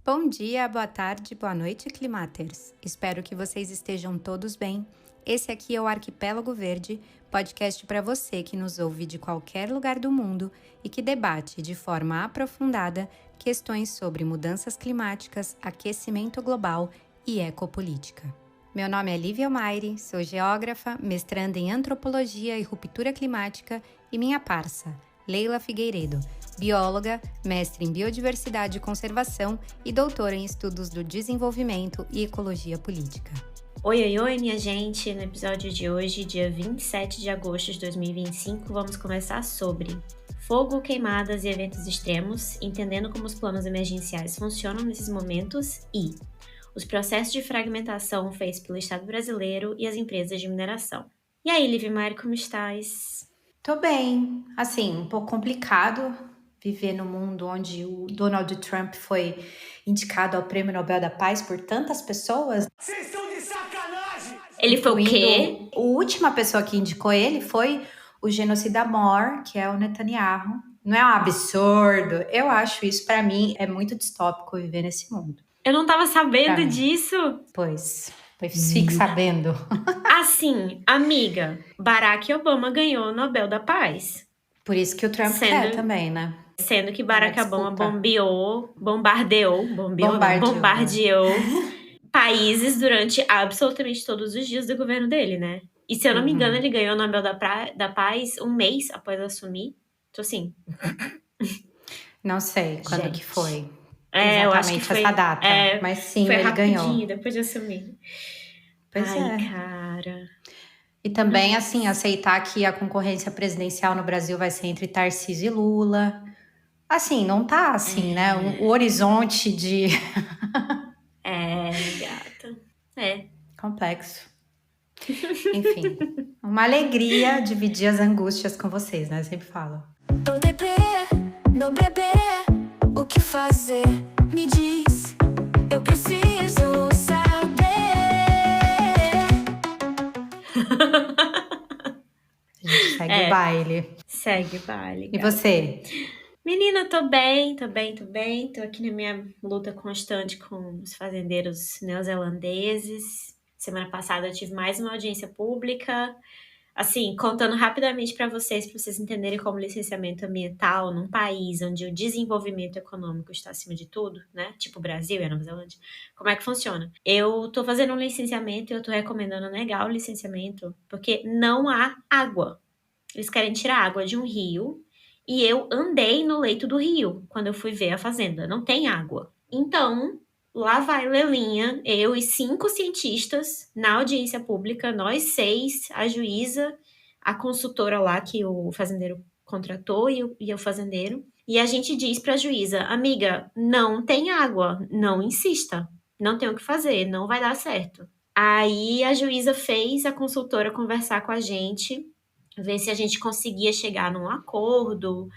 Bom dia, boa tarde, boa noite, Climaters. Espero que vocês estejam todos bem. Esse aqui é o Arquipélago Verde, podcast para você que nos ouve de qualquer lugar do mundo e que debate de forma aprofundada questões sobre mudanças climáticas, aquecimento global e ecopolítica. Meu nome é Lívia Almaire, sou geógrafa, mestranda em antropologia e ruptura climática e minha parça, Leila Figueiredo, bióloga, mestre em biodiversidade e conservação e doutora em estudos do desenvolvimento e ecologia política. Oi, minha gente! No episódio de hoje, dia 27 de agosto de 2025, vamos conversar sobre fogo, queimadas e eventos extremos, entendendo como os planos emergenciais funcionam nesses momentos e os processos de fragmentação feitos pelo Estado brasileiro e as empresas de mineração. E aí, Lívia Mari, como estás? Tô bem, assim, um pouco complicado viver no mundo onde o Donald Trump foi indicado ao Prêmio Nobel da Paz por tantas pessoas. Vocês estão de sacanagem! Ele foi o quê? A última pessoa que indicou ele foi o genocida mor, que é o Netanyahu. Não é um absurdo? Eu acho isso, pra mim, é muito distópico viver nesse mundo. Eu não tava sabendo disso. Pois fique sabendo. Assim, amiga, Barack Obama ganhou o Nobel da Paz. Por isso que o Trump quer também, né? Sendo que Barack Obama bombardeou países durante absolutamente todos os dias do governo dele, né? E se eu não me engano, ele ganhou o Nobel da Paz um mês após assumir. Então, assim... Não sei quando que foi. Eu acho que foi essa data. Mas sim, foi ele rapidinho, ganhou. Depois de assumir. Cara... E também, assim, aceitar que a concorrência presidencial no Brasil vai ser entre Tarcísio e Lula. Assim, não tá assim, né? O horizonte de... gata. Complexo. Enfim, uma alegria dividir as angústias com vocês, né? Eu sempre falo. Tô deprê, no bebê, o que fazer? Me diz, eu preciso saber. A gente segue o baile. Segue o baile. E você? Menina, tô bem. Tô aqui na minha luta constante com os fazendeiros neozelandeses. Semana passada eu tive mais uma audiência pública. Assim, contando rapidamente para vocês entenderem como licenciamento ambiental num país onde o desenvolvimento econômico está acima de tudo, né? Tipo o Brasil e a Nova Zelândia. Como é que funciona? Eu tô fazendo um licenciamento e eu tô recomendando negar o licenciamento porque não há água. Eles querem tirar água de um rio e eu andei no leito do rio quando eu fui ver a fazenda. Não tem água. Então, lá vai Lelinha, eu e 5 cientistas na audiência pública, nós 6, a juíza, a consultora lá que o fazendeiro contratou e o fazendeiro. E a gente diz pra juíza, amiga, não tem água, não insista, não tem o que fazer, não vai dar certo. Aí a juíza fez a consultora conversar com a gente, ver se a gente conseguia chegar num acordo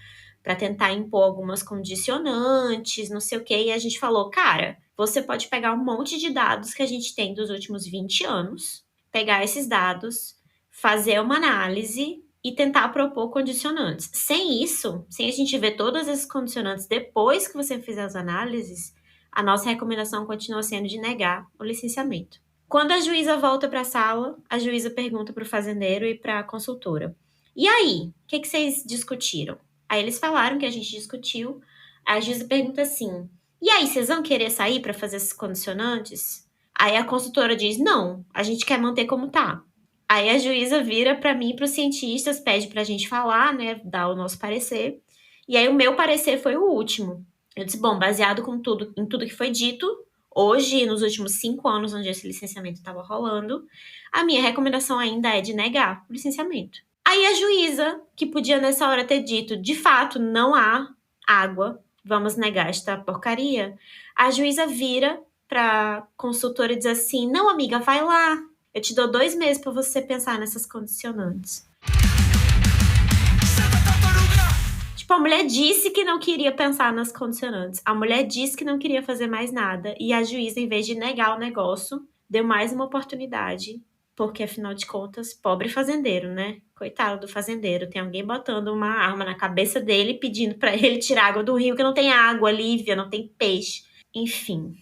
para tentar impor algumas condicionantes, não sei o quê. E a gente falou, cara, você pode pegar um monte de dados que a gente tem dos últimos 20 anos, pegar esses dados, fazer uma análise e tentar propor condicionantes. Sem isso, sem a gente ver todas essas condicionantes depois que você fizer as análises, a nossa recomendação continua sendo de negar o licenciamento. Quando a juíza volta para a sala, a juíza pergunta para o fazendeiro e para a consultora. E aí, o que vocês discutiram? Aí eles falaram que a gente discutiu. A juíza pergunta assim, e aí, vocês vão querer sair para fazer esses condicionantes? Aí a consultora diz, não, a gente quer manter como tá. Aí a juíza vira para mim e para os cientistas, pede para a gente falar, né, dar o nosso parecer. E aí o meu parecer foi o último. Eu disse, bom, baseado em tudo que foi dito, hoje, nos últimos 5 anos onde esse licenciamento estava rolando, a minha recomendação ainda é de negar o licenciamento. Aí a juíza, que podia nessa hora ter dito, de fato, não há água, vamos negar esta porcaria, a juíza vira pra consultora e diz assim, não, amiga, vai lá, eu te dou 2 meses para você pensar nessas condicionantes. Tipo, a mulher disse que não queria pensar nas condicionantes. A mulher disse que não queria fazer mais nada. E a juíza, em vez de negar o negócio, deu mais uma oportunidade. Porque, afinal de contas, pobre fazendeiro, né? Coitado do fazendeiro. Tem alguém botando uma arma na cabeça dele, pedindo pra ele tirar água do rio, que não tem água, Lívia, não tem peixe. Enfim.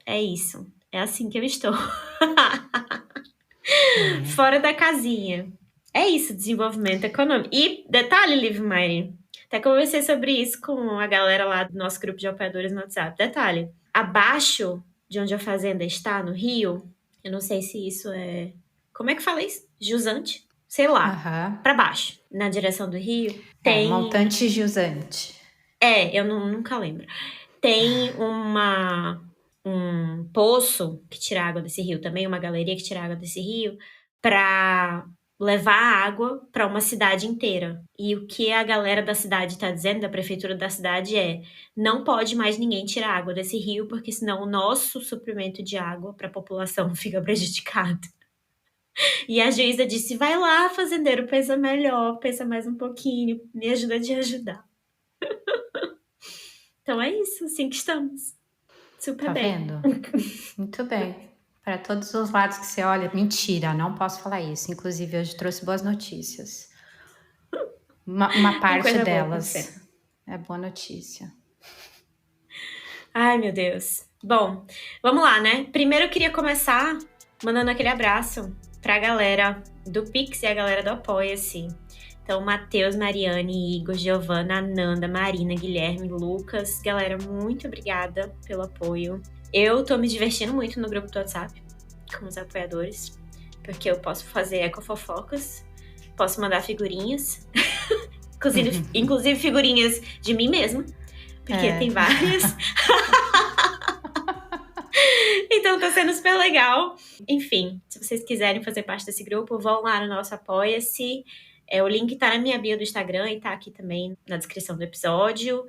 É isso. É assim que eu estou. Fora da casinha. É isso, desenvolvimento econômico. E detalhe, Liv Maire, até conversei sobre isso com a galera lá do nosso grupo de apoiadores no WhatsApp. Detalhe, abaixo de onde a fazenda está, no Rio, eu não sei se isso é... Como é que fala isso? Jusante? Sei lá. Pra baixo, na direção do Rio, tem... montante jusante. Eu nunca lembro. Tem um poço que tira água desse rio também, uma galeria que tira água desse rio, para levar água para uma cidade inteira. E o que a galera da cidade está dizendo, da prefeitura da cidade, não pode mais ninguém tirar água desse rio, porque senão o nosso suprimento de água para a população fica prejudicado. E a juíza disse, vai lá, fazendeiro, pensa melhor, pensa mais um pouquinho, me ajuda a te ajudar. Então é isso, assim que estamos. Super bem. Vendo? Muito bem. Para todos os lados que você olha, mentira, não posso falar isso. Inclusive, hoje trouxe boas notícias. Uma parte delas é boa notícia. Ai, meu Deus. Bom, vamos lá, né? Primeiro eu queria começar mandando aquele abraço pra galera do Pix e a galera do Apoia-se. Então, Matheus, Mariane, Igor, Giovana, Ananda, Marina, Guilherme, Lucas. Galera, muito obrigada pelo apoio. Eu tô me divertindo muito no grupo do WhatsApp com os apoiadores, porque eu posso fazer ecofofocas, posso mandar figurinhas, inclusive figurinhas de mim mesma, porque tem várias. Então tá sendo super legal. Enfim, se vocês quiserem fazer parte desse grupo, vão lá no nosso Apoia-se. O link tá na minha bio do Instagram e tá aqui também na descrição do episódio.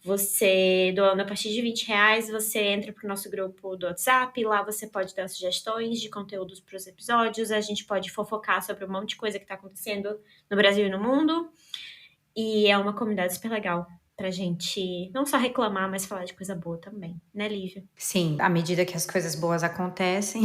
Você, doando a partir de R$20, você entra pro nosso grupo do WhatsApp. Lá você pode dar sugestões de conteúdos pros episódios. A gente pode fofocar sobre um monte de coisa que tá acontecendo no Brasil e no mundo. E é uma comunidade super legal pra gente não só reclamar, mas falar de coisa boa também, né, Lívia? Sim, à medida que as coisas boas acontecem.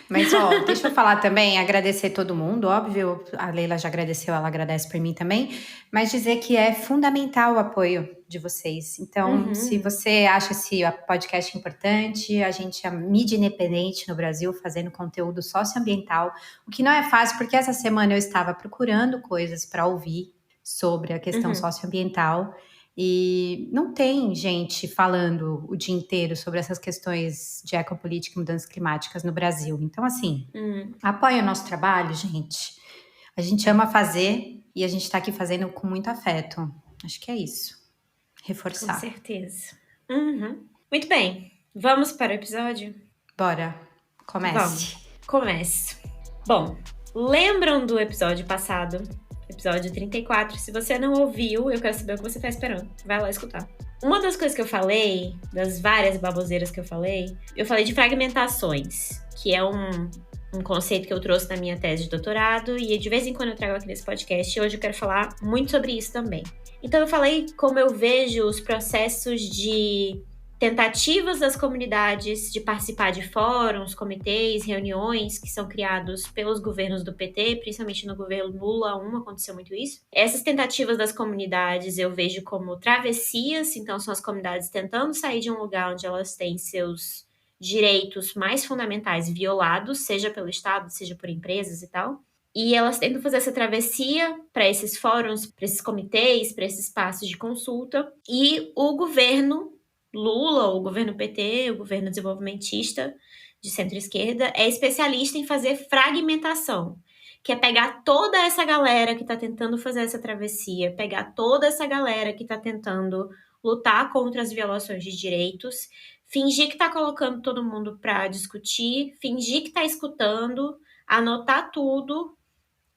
Mas, deixa eu falar também, agradecer todo mundo, óbvio, a Leila já agradeceu, ela agradece por mim também, mas dizer que é fundamental o apoio de vocês. Então, se você acha esse podcast importante, a gente é a mídia independente no Brasil, fazendo conteúdo socioambiental, o que não é fácil, porque essa semana eu estava procurando coisas para ouvir sobre a questão socioambiental, e não tem gente falando o dia inteiro sobre essas questões de ecopolítica e mudanças climáticas no Brasil. Então, assim, apoia o nosso trabalho, gente. A gente ama fazer e a gente tá aqui fazendo com muito afeto. Acho que é isso. Reforçar. Com certeza. Muito bem. Vamos para o episódio? Bora. Comece. Começo. Bom, lembram do episódio passado? Episódio 34. Se você não ouviu, eu quero saber o que você tá esperando. Vai lá escutar. Uma das coisas que eu falei, das várias baboseiras que eu falei de fragmentações, que é um conceito que eu trouxe na minha tese de doutorado e de vez em quando eu trago aqui nesse podcast e hoje eu quero falar muito sobre isso também. Então eu falei como eu vejo os processos de tentativas das comunidades de participar de fóruns, comitês, reuniões que são criados pelos governos do PT, principalmente no governo Lula 1 aconteceu muito isso. Essas tentativas das comunidades eu vejo como travessias, então são as comunidades tentando sair de um lugar onde elas têm seus direitos mais fundamentais violados, seja pelo Estado, seja por empresas e tal. E elas tentam fazer essa travessia para esses fóruns, para esses comitês, para esses espaços de consulta. E o governo Lula, o governo PT, o governo desenvolvimentista de centro-esquerda, é especialista em fazer fragmentação, que é pegar toda essa galera que está tentando fazer essa travessia, pegar toda essa galera que está tentando lutar contra as violações de direitos, fingir que está colocando todo mundo para discutir, fingir que está escutando, anotar tudo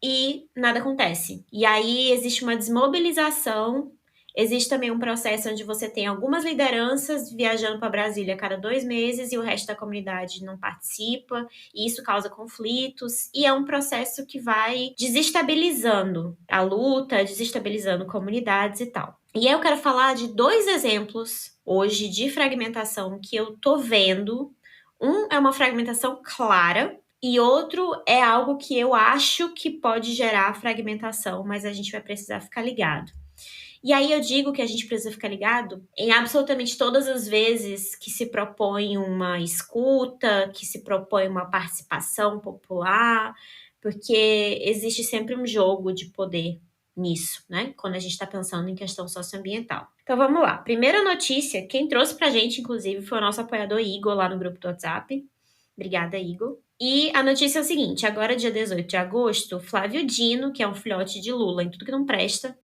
e nada acontece. E aí existe uma desmobilização. Existe também um processo onde você tem algumas lideranças viajando para Brasília a cada 2 meses e o resto da comunidade não participa, e isso causa conflitos, e é um processo que vai desestabilizando a luta, desestabilizando comunidades e tal. E aí eu quero falar de 2 exemplos hoje de fragmentação que eu tô vendo. Um é uma fragmentação clara, e outro é algo que eu acho que pode gerar fragmentação, mas a gente vai precisar ficar ligado. E aí eu digo que a gente precisa ficar ligado em absolutamente todas as vezes que se propõe uma escuta, que se propõe uma participação popular, porque existe sempre um jogo de poder nisso, né? Quando a gente está pensando em questão socioambiental. Então vamos lá. Primeira notícia, quem trouxe pra gente, inclusive, foi o nosso apoiador Igor lá no grupo do WhatsApp. Obrigada, Igor. E a notícia é o seguinte, agora dia 18 de agosto, Flávio Dino, que é um filhote de Lula em tudo que não presta,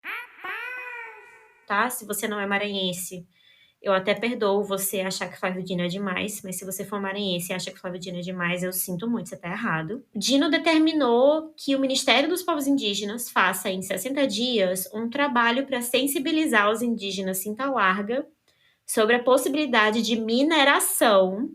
tá? Se você não é maranhense, eu até perdoo você achar que Flávio Dino é demais, mas se você for maranhense e acha que Flávio Dino é demais, eu sinto muito, você tá errado. Dino determinou que o Ministério dos Povos Indígenas faça em 60 dias um trabalho para sensibilizar os indígenas Cinta Larga sobre a possibilidade de mineração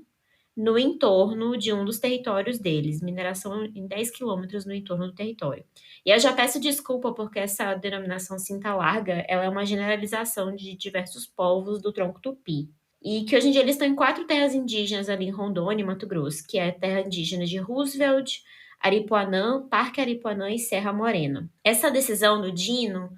no entorno de um dos territórios deles, mineração em 10 quilômetros no entorno do território. E eu já peço desculpa porque essa denominação Cinta Larga, ela é uma generalização de diversos povos do tronco tupi. E que hoje em dia eles estão em 4 terras indígenas ali em Rondônia e Mato Grosso, que é a terra indígena de Roosevelt, Aripuanã, Parque Aripuanã e Serra Morena. Essa decisão do Dino,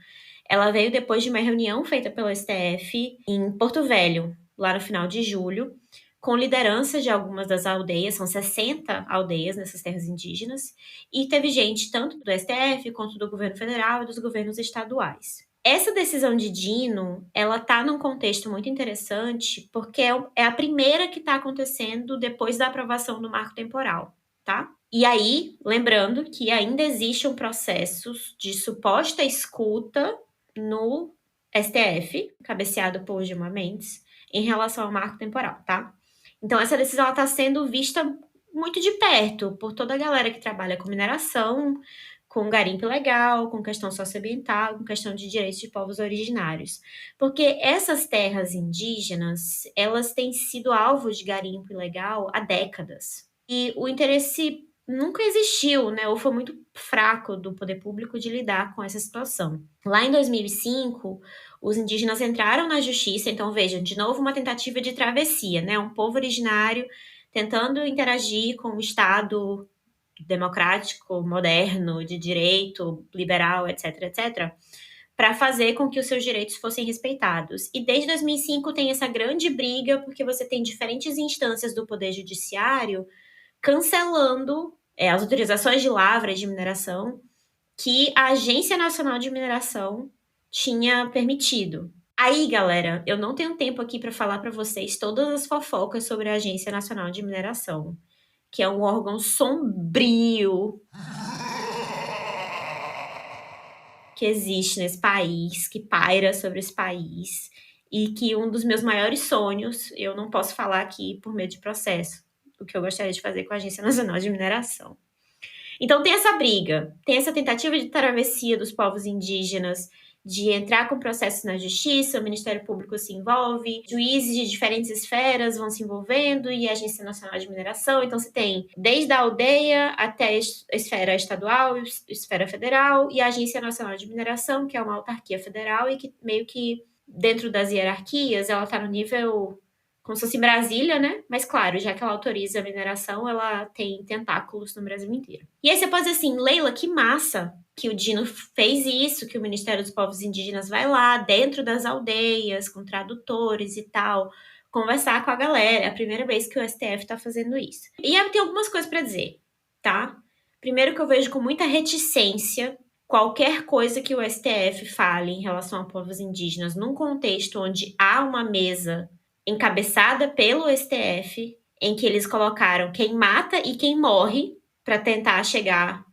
ela veio depois de uma reunião feita pelo STF em Porto Velho, lá no final de julho, com liderança de algumas das aldeias, são 60 aldeias nessas terras indígenas, e teve gente tanto do STF quanto do governo federal e dos governos estaduais. Essa decisão de Dino, ela tá num contexto muito interessante, porque é a primeira que está acontecendo depois da aprovação do marco temporal, tá? E aí, lembrando que ainda existe um processo de suposta escuta no STF, cabeceado por Gilmar Mendes, em relação ao marco temporal, tá? Então, essa decisão está sendo vista muito de perto por toda a galera que trabalha com mineração, com garimpo ilegal, com questão socioambiental, com questão de direitos de povos originários. Porque essas terras indígenas, elas têm sido alvo de garimpo ilegal há décadas. E o interesse nunca existiu, né? Ou foi muito fraco do poder público de lidar com essa situação. Lá em 2005, os indígenas entraram na justiça, então vejam, de novo uma tentativa de travessia, né? Um povo originário tentando interagir com o Estado democrático, moderno, de direito, liberal, etc, etc, para fazer com que os seus direitos fossem respeitados. E desde 2005 tem essa grande briga, porque você tem diferentes instâncias do Poder Judiciário cancelando as autorizações de lavra e de mineração que a Agência Nacional de Mineração tinha permitido. Aí, galera, eu não tenho tempo aqui para falar para vocês todas as fofocas sobre a Agência Nacional de Mineração, que é um órgão sombrio que existe nesse país, que paira sobre esse país, e que um dos meus maiores sonhos, eu não posso falar aqui por meio de processo, o que eu gostaria de fazer com a Agência Nacional de Mineração. Então tem essa briga, tem essa tentativa de travessia dos povos indígenas, de entrar com processos na justiça, o Ministério Público se envolve, juízes de diferentes esferas vão se envolvendo e a Agência Nacional de Mineração. Então você tem desde a aldeia até a esfera estadual, esfera federal, e a Agência Nacional de Mineração, que é uma autarquia federal e que meio que dentro das hierarquias ela está no nível como se fosse Brasília, né? Mas claro, já que ela autoriza a mineração, ela tem tentáculos no Brasil inteiro. E aí você pode dizer assim, Leila, que massa que o Dino fez isso, que o Ministério dos Povos Indígenas vai lá, dentro das aldeias, com tradutores e tal, conversar com a galera. É a primeira vez que o STF tá fazendo isso. E aí tem algumas coisas para dizer, tá? Primeiro que eu vejo com muita reticência qualquer coisa que o STF fale em relação a povos indígenas num contexto onde há uma mesa encabeçada pelo STF, em que eles colocaram quem mata e quem morre para tentar chegar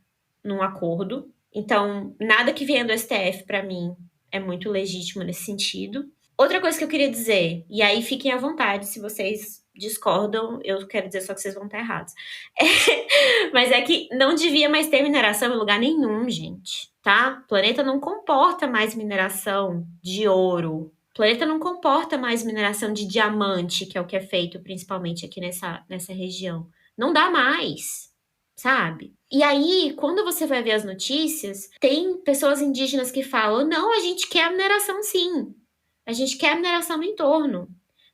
num acordo. Então, nada que venha do STF, para mim, é muito legítimo nesse sentido. Outra coisa que eu queria dizer, e aí fiquem à vontade, se vocês discordam, eu quero dizer só que vocês vão estar errados. Mas é que não devia mais ter mineração em lugar nenhum, gente, tá? O planeta não comporta mais mineração de ouro. O planeta não comporta mais mineração de diamante, que é o que é feito principalmente aqui nessa região. Não dá mais, sabe? E aí, quando você vai ver as notícias, tem pessoas indígenas que falam, não, a gente quer a mineração sim. A gente quer a mineração no entorno.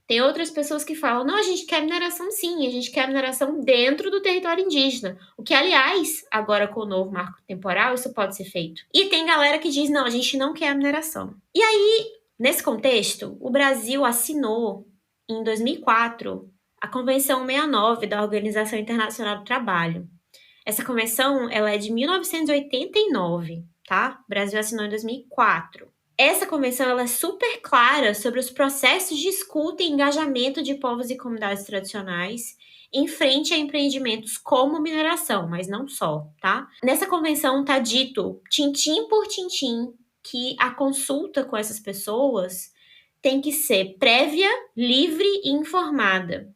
Tem outras pessoas que falam, não, a gente quer mineração sim, a gente quer mineração dentro do território indígena. O que, aliás, agora com o novo marco temporal, isso pode ser feito. E tem galera que diz, não, a gente não quer a mineração. E aí, nesse contexto, o Brasil assinou, em 2004, a Convenção 69 da Organização Internacional do Trabalho. Essa convenção, ela é de 1989, tá? O Brasil assinou em 2004. Essa convenção ela é super clara sobre os processos de escuta e engajamento de povos e comunidades tradicionais em frente a empreendimentos como mineração, mas não só, tá? Nessa convenção tá dito, tintim por tintim, que a consulta com essas pessoas tem que ser prévia, livre e informada.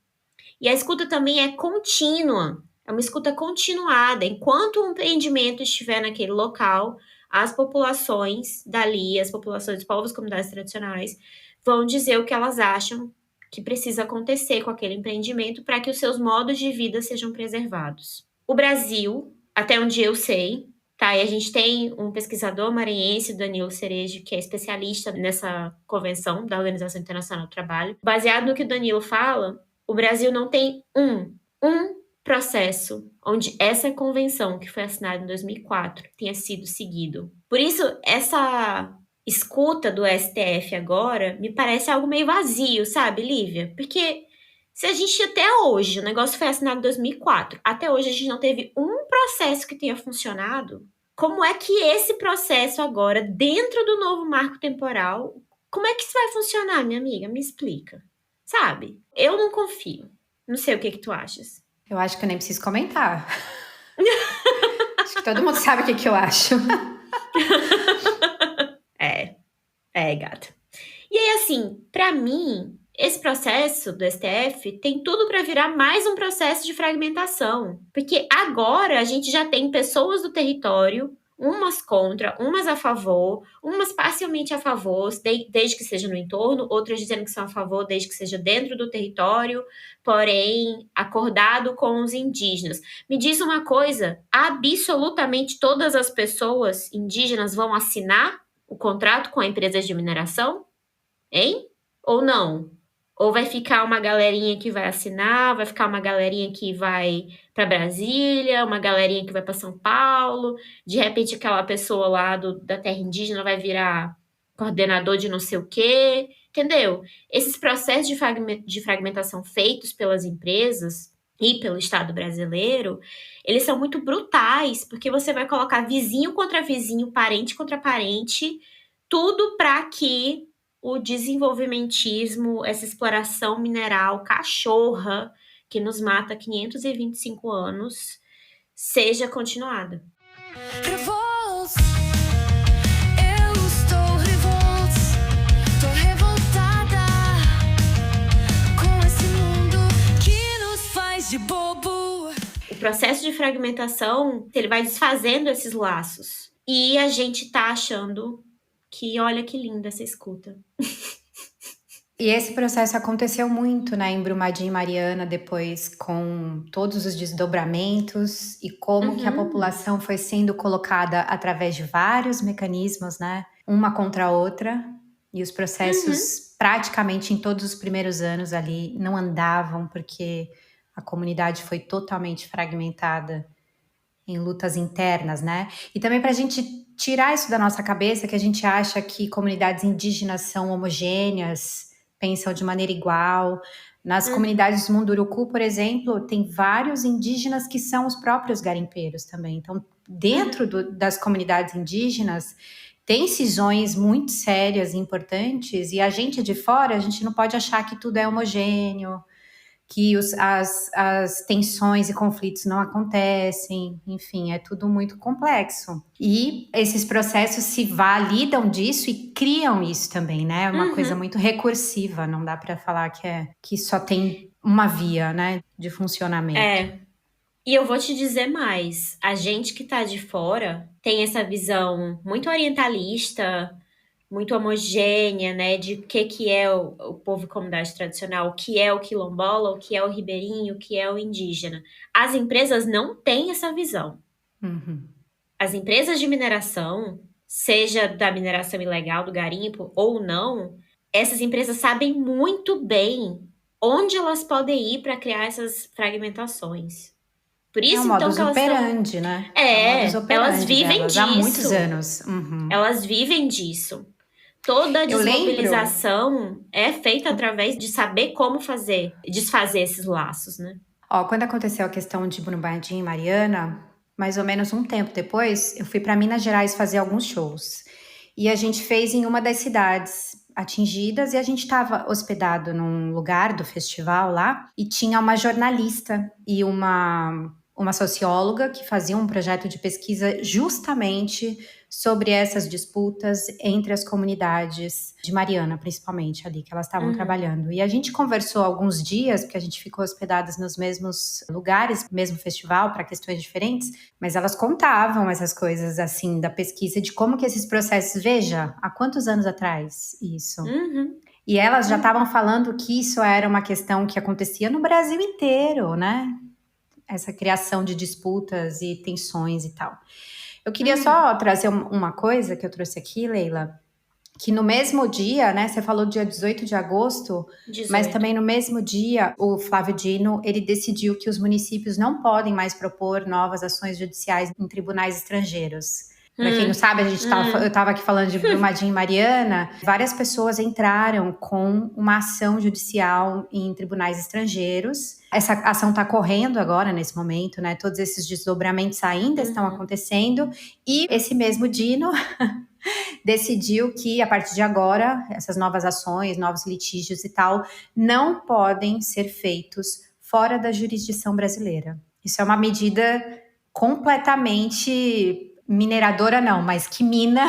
E a escuta também é contínua, é uma escuta continuada. Enquanto o empreendimento estiver naquele local, as populações dali, as populações dos povos e comunidades tradicionais, vão dizer o que elas acham que precisa acontecer com aquele empreendimento para que os seus modos de vida sejam preservados. O Brasil, até onde eu sei, tá? E a gente tem um pesquisador maranhense, Danilo Cerejo, que é especialista nessa convenção da Organização Internacional do Trabalho. Baseado no que o Danilo fala, o Brasil não tem um processo onde essa convenção, que foi assinada em 2004, tenha sido seguido. Por isso, essa escuta do STF agora me parece algo meio vazio, sabe, Lívia? Porque se a gente até hoje, o negócio foi assinado em 2004, até hoje a gente não teve um processo que tenha funcionado, como é que esse processo agora, dentro do novo marco temporal, como é que isso vai funcionar, minha amiga? Me explica. Sabe? Eu não confio. Não sei o que tu achas. Eu acho que eu nem preciso comentar. Acho que todo mundo sabe o que eu acho. Gata. E aí, assim, pra mim, esse processo do STF tem tudo pra virar mais um processo de fragmentação. Porque agora a gente já tem pessoas do território, umas contra, umas a favor, umas parcialmente a favor, desde que seja no entorno, outras dizendo que são a favor desde que seja dentro do território, porém acordado com os indígenas. Me diz uma coisa, absolutamente todas as pessoas indígenas vão assinar o contrato com a empresa de mineração? Hein? Ou não? Ou vai ficar uma galerinha que vai assinar, vai ficar uma galerinha que vai para Brasília, uma galerinha que vai para São Paulo, de repente aquela pessoa lá da terra indígena vai virar coordenador de não sei o quê, entendeu? Esses processos de fragmentação feitos pelas empresas e pelo Estado brasileiro, eles são muito brutais, porque você vai colocar vizinho contra vizinho, parente contra parente, tudo para que o desenvolvimentismo, essa exploração mineral cachorra que nos mata há 525 anos, seja continuada. Revolts, eu estou revolts, tô revoltada com esse mundo que nos faz de bobo. O processo de fragmentação, ele vai desfazendo esses laços. E a gente tá achando que olha que linda essa escuta. E esse processo aconteceu muito, né, em Brumadinho e Mariana, depois com todos os desdobramentos e como que a população foi sendo colocada através de vários mecanismos, né, uma contra a outra, e os processos praticamente em todos os primeiros anos ali não andavam, porque a comunidade foi totalmente fragmentada em lutas internas, né? E também para a gente tirar isso da nossa cabeça, que a gente acha que comunidades indígenas são homogêneas, pensam de maneira igual. Nas comunidades do Munduruku, por exemplo, tem vários indígenas que são os próprios garimpeiros também. Então, dentro das comunidades indígenas, tem cisões muito sérias e importantes, e a gente de fora, a gente não pode achar que tudo é homogêneo, que as tensões e conflitos não acontecem, enfim, é tudo muito complexo. E esses processos se validam disso e criam isso também, né? É uma coisa muito recursiva, não dá para falar que só tem uma via, né, de funcionamento. E eu vou te dizer mais, a gente que tá de fora tem essa visão muito orientalista, muito homogênea, né, de o que é o povo e comunidade tradicional, o que é o quilombola, o que é o ribeirinho, o que é o indígena. As empresas não têm essa visão. As empresas de mineração, seja da mineração ilegal, do garimpo ou não, essas empresas sabem muito bem onde elas podem ir para criar essas fragmentações. Por É o isso, então, modus que elas estão... operandi, né? É o modus Elas operandi vivem delas há muitos disso. anos. Uhum. Elas vivem disso. Toda a Eu lembro, desmobilização é feita através de saber como desfazer esses laços, né? quando aconteceu a questão de Brumadinho e Mariana, mais ou menos um tempo depois, eu fui para Minas Gerais fazer alguns shows. E a gente fez em uma das cidades atingidas e a gente estava hospedado num lugar do festival lá e tinha uma jornalista e uma socióloga que faziam um projeto de pesquisa justamente sobre essas disputas entre as comunidades de Mariana, principalmente ali, que elas estavam trabalhando. E a gente conversou alguns dias, porque a gente ficou hospedadas nos mesmos lugares, mesmo festival, para questões diferentes, mas elas contavam essas coisas, assim, da pesquisa, de como que esses processos... Veja, há quantos anos atrás isso? E elas já estavam falando que isso era uma questão que acontecia no Brasil inteiro, né? Essa criação de disputas e tensões e tal. Eu queria só trazer uma coisa que eu trouxe aqui, Leila, que no mesmo dia, né, você falou dia 18 de agosto, 18. mas também no mesmo dia, o Flávio Dino, ele decidiu que os municípios não podem mais propor novas ações judiciais em tribunais estrangeiros. Para quem não sabe, eu estava aqui falando de Brumadinho e Mariana, várias pessoas entraram com uma ação judicial em tribunais estrangeiros. Essa ação está correndo agora, nesse momento, né? Todos esses desdobramentos ainda estão acontecendo. E esse mesmo Dino decidiu que, a partir de agora, essas novas ações, novos litígios e tal, não podem ser feitos fora da jurisdição brasileira. Isso é uma medida completamente mineradora, não, mas que mina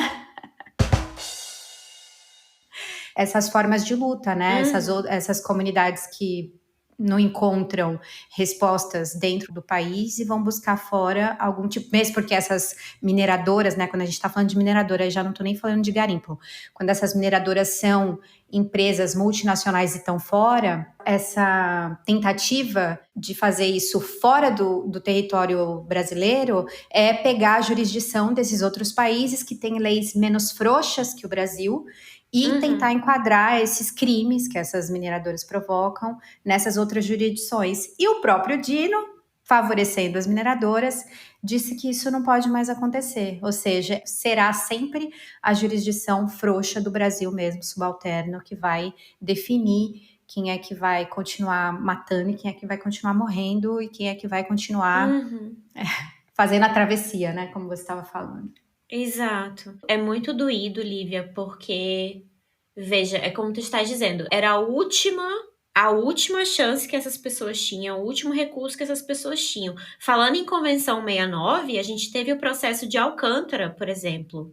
essas formas de luta, né? Essas comunidades que não encontram respostas dentro do país e vão buscar fora algum tipo, mesmo porque essas mineradoras, né, quando a gente está falando de mineradora, eu já não estou nem falando de garimpo, quando essas mineradoras são empresas multinacionais e estão fora, essa tentativa de fazer isso fora do território brasileiro é pegar a jurisdição desses outros países que têm leis menos frouxas que o Brasil e tentar enquadrar esses crimes que essas mineradoras provocam nessas outras jurisdições. E o próprio Dino, favorecendo as mineradoras, disse que isso não pode mais acontecer. Ou seja, será sempre a jurisdição frouxa do Brasil mesmo, subalterno, que vai definir quem é que vai continuar matando e quem é que vai continuar morrendo e quem é que vai continuar fazendo a travessia, né? Como você estava falando. Exato. É muito doído, Lívia, porque, veja, é como tu estás dizendo, era a última chance que essas pessoas tinham, o último recurso que essas pessoas tinham. Falando em Convenção 69, a gente teve o processo de Alcântara, por exemplo.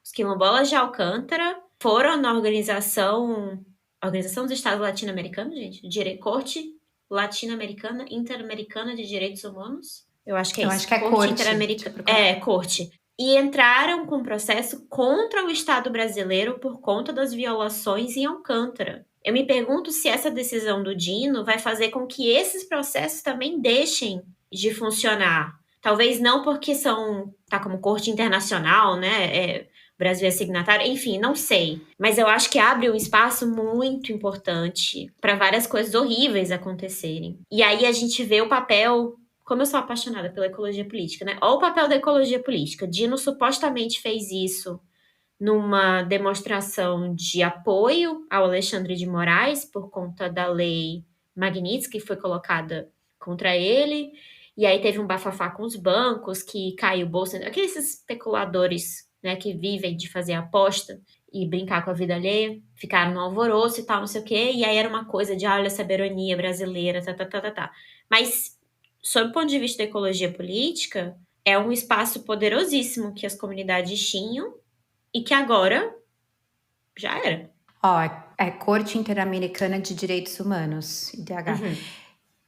Os quilombolas de Alcântara foram na Organização dos Estados Latino-Americanos, gente, Corte Latino-Americana, Interamericana de Direitos Humanos. Eu acho que é isso. Eu acho que é Corte Interamericana. Corte. E entraram com processo contra o Estado brasileiro por conta das violações em Alcântara. Eu me pergunto se essa decisão do Dino vai fazer com que esses processos também deixem de funcionar. Talvez não porque tá como corte internacional, né? O Brasil é signatário, enfim, não sei. Mas eu acho que abre um espaço muito importante para várias coisas horríveis acontecerem. E aí a gente vê o papel... Como eu sou apaixonada pela ecologia política, né? Olha o papel da ecologia política. Dino supostamente fez isso numa demonstração de apoio ao Alexandre de Moraes por conta da lei Magnitsky, que foi colocada contra ele. E aí teve um bafafá com os bancos, que caiu bolsa... Aqueles especuladores, né, que vivem de fazer aposta e brincar com a vida alheia, ficaram no alvoroço e tal, não sei o quê. E aí era uma coisa de, olha, a soberania brasileira, tá. Mas... sob o ponto de vista da ecologia política, é um espaço poderosíssimo que as comunidades tinham e que agora já era. É Corte Interamericana de Direitos Humanos, IDH.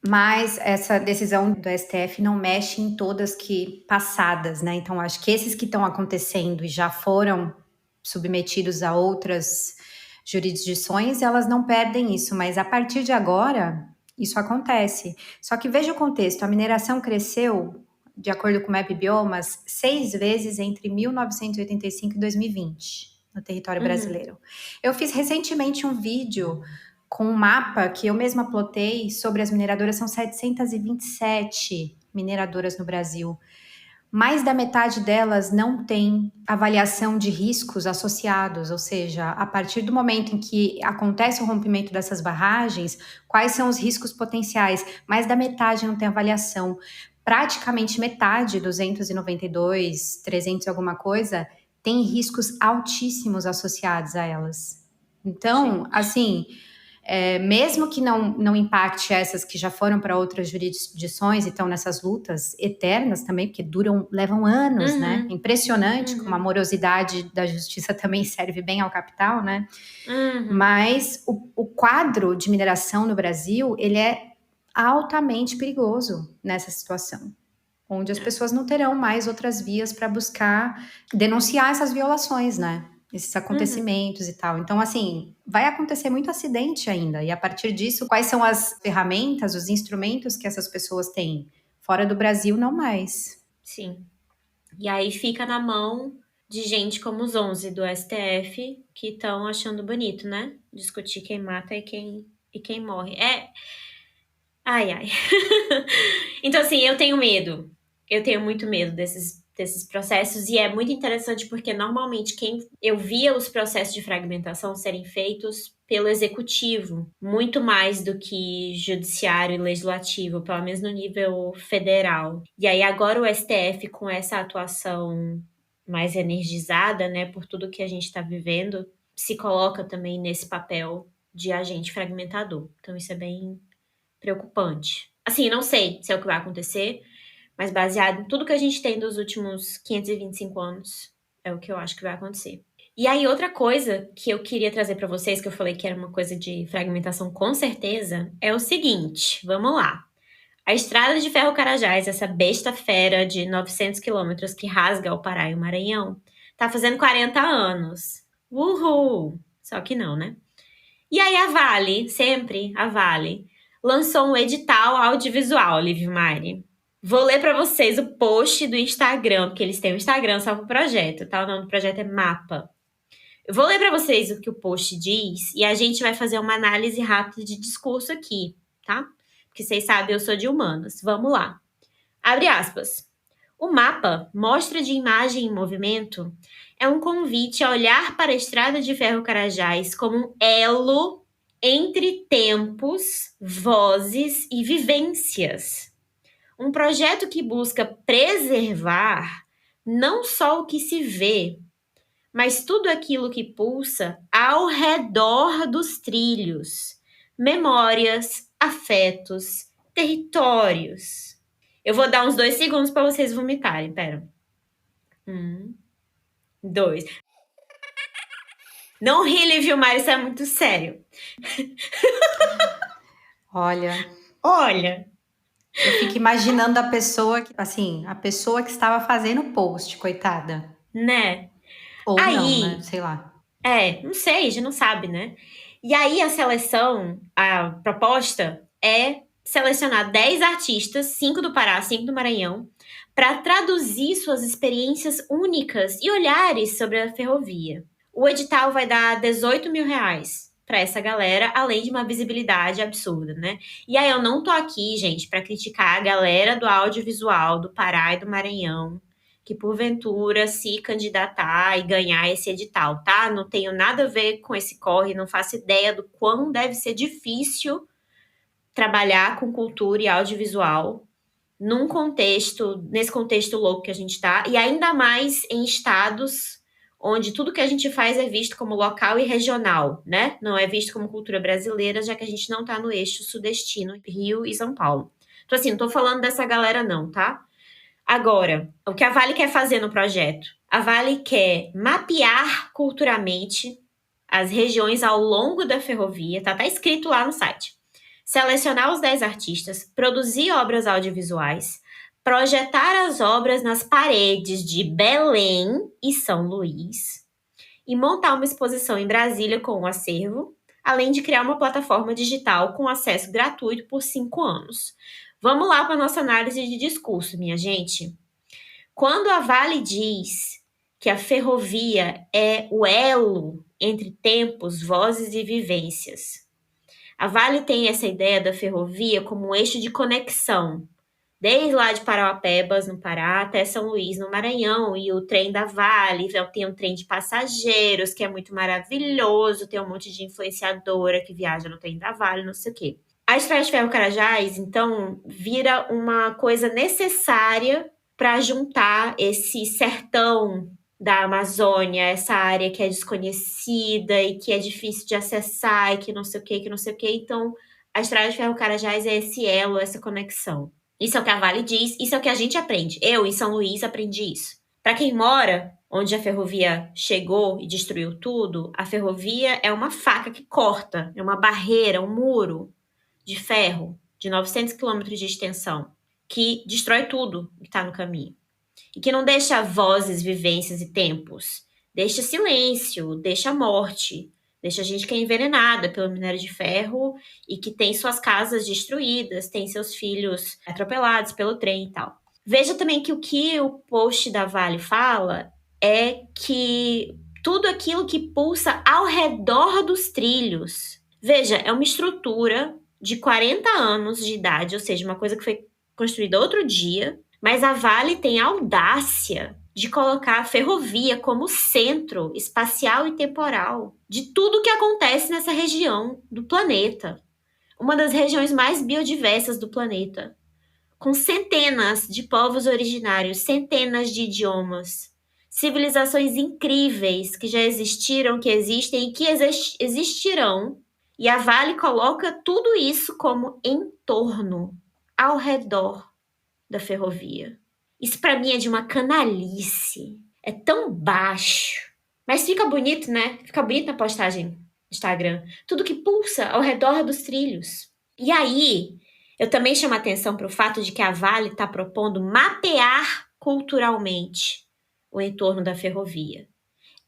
Mas essa decisão do STF não mexe em todas que passadas, né? Então, acho que esses que estão acontecendo e já foram submetidos a outras jurisdições, elas não perdem isso. Mas a partir de agora... isso acontece. Só que veja o contexto, a mineração cresceu, de acordo com o MapBiomas, 6 vezes entre 1985 e 2020, no território Uhum. brasileiro. Eu fiz recentemente um vídeo com um mapa que eu mesma plotei sobre as mineradoras. São 727 mineradoras no Brasil. Mais da metade delas não tem avaliação de riscos associados, ou seja, a partir do momento em que acontece o rompimento dessas barragens, quais são os riscos potenciais? Mais da metade não tem avaliação. Praticamente metade, 292, 300 e alguma coisa, tem riscos altíssimos associados a elas. Então, assim, mesmo que não impacte essas que já foram para outras jurisdições e estão nessas lutas eternas também, porque levam anos, né? Impressionante como a morosidade da justiça também serve bem ao capital, né? Mas o quadro de mineração no Brasil, ele é altamente perigoso nessa situação, onde as pessoas não terão mais outras vias para buscar denunciar essas violações, né? Esses acontecimentos e tal. Então, assim, vai acontecer muito acidente ainda. E a partir disso, quais são as ferramentas, os instrumentos que essas pessoas têm? Fora do Brasil, não mais. Sim. E aí fica na mão de gente como os 11 do STF que estão achando bonito, né? Discutir quem mata e quem morre. Ai. Então, assim, eu tenho medo. Eu tenho muito medo desses processos. E é muito interessante porque, normalmente, eu via os processos de fragmentação serem feitos pelo executivo, muito mais do que judiciário e legislativo, pelo menos no nível federal. E aí, agora o STF, com essa atuação mais energizada, né, por tudo que a gente está vivendo, se coloca também nesse papel de agente fragmentador. Então, isso é bem preocupante. Assim, não sei se é o que vai acontecer, mas baseado em tudo que a gente tem dos últimos 525 anos, é o que eu acho que vai acontecer. E aí, outra coisa que eu queria trazer para vocês, que eu falei que era uma coisa de fragmentação com certeza, é o seguinte, vamos lá. A Estrada de Ferro Carajás, essa besta fera de 900 quilômetros que rasga o Pará e o Maranhão, tá fazendo 40 anos. Uhul! Só que não, né? E aí a Vale, sempre a Vale, lançou um edital audiovisual, Liv Mari. Vou ler para vocês o post do Instagram, porque eles têm um Instagram só pro projeto, tá? O nome do projeto é Mapa. Eu vou ler para vocês o que o post diz e a gente vai fazer uma análise rápida de discurso aqui, tá? Porque vocês sabem, eu sou de humanas. Vamos lá. Abre aspas. O mapa, mostra de imagem em movimento, é um convite a olhar para a Estrada de Ferro Carajás como um elo entre tempos, vozes e vivências. Um projeto que busca preservar não só o que se vê, mas tudo aquilo que pulsa ao redor dos trilhos, memórias, afetos, territórios. Eu vou dar uns 2 segundos para vocês vomitarem, pera. 1, 2. Não ri, Liv Mari, isso é muito sério. Olha, eu fico imaginando a pessoa que estava fazendo o post, coitada. Né? Ou aí, não, né? Sei lá. Não sei, a gente não sabe, né? E aí a proposta é selecionar 10 artistas, 5 do Pará, 5 do Maranhão, para traduzir suas experiências únicas e olhares sobre a ferrovia. O edital vai dar R$18 mil para essa galera, além de uma visibilidade absurda, né? E aí eu não tô aqui, gente, para criticar a galera do audiovisual do Pará e do Maranhão, que porventura se candidatar e ganhar esse edital, tá? Não tenho nada a ver com esse corre, não faço ideia do quão deve ser difícil trabalhar com cultura e audiovisual nesse contexto louco que a gente tá, e ainda mais em estados onde tudo que a gente faz é visto como local e regional, né? Não é visto como cultura brasileira, já que a gente não tá no eixo sudestino, Rio e São Paulo. Então, assim, não tô falando dessa galera não, tá? Agora, o que a Vale quer fazer no projeto? A Vale quer mapear culturalmente as regiões ao longo da ferrovia, tá escrito lá no site. Selecionar os 10 artistas, produzir obras audiovisuais, projetar as obras nas paredes de Belém e São Luís e montar uma exposição em Brasília com o acervo, além de criar uma plataforma digital com acesso gratuito por 5 anos. Vamos lá para a nossa análise de discurso, minha gente. Quando a Vale diz que a ferrovia é o elo entre tempos, vozes e vivências. A Vale tem essa ideia da ferrovia como um eixo de conexão, desde lá de Parauapebas, no Pará, até São Luís, no Maranhão, e o trem da Vale, tem um trem de passageiros, que é muito maravilhoso, tem um monte de influenciadora que viaja no trem da Vale, não sei o quê. A Estrada de Ferro Carajás, então, vira uma coisa necessária para juntar esse sertão da Amazônia, essa área que é desconhecida e que é difícil de acessar e que não sei o quê, que não sei o quê. Então, a Estrada de Ferro Carajás é esse elo, essa conexão. Isso é o que a Vale diz, isso é o que a gente aprende. Eu, em São Luís, aprendi isso. Para quem mora onde a ferrovia chegou e destruiu tudo, a ferrovia é uma faca que corta, é uma barreira, um muro de ferro de 900 quilômetros de extensão, que destrói tudo que está no caminho. E que não deixa vozes, vivências e tempos. Deixa silêncio, deixa morte, deixa gente que é envenenada pelo minério de ferro e que tem suas casas destruídas, tem seus filhos atropelados pelo trem e tal. Veja também que o post da Vale fala é que tudo aquilo que pulsa ao redor dos trilhos. Veja, é uma estrutura de 40 anos de idade, ou seja, uma coisa que foi construída outro dia, mas a Vale tem a audácia de colocar a ferrovia como centro espacial e temporal de tudo que acontece nessa região do planeta. Uma das regiões mais biodiversas do planeta, com centenas de povos originários, centenas de idiomas, civilizações incríveis que já existiram, que existem e que existirão. E a Vale coloca tudo isso como entorno, ao redor da ferrovia. Isso para mim é de uma canalice. É tão baixo. Mas fica bonito, né? Fica bonito na postagem do Instagram. Tudo que pulsa ao redor dos trilhos. E aí, eu também chamo a atenção para o fato de que a Vale está propondo mapear culturalmente o entorno da ferrovia.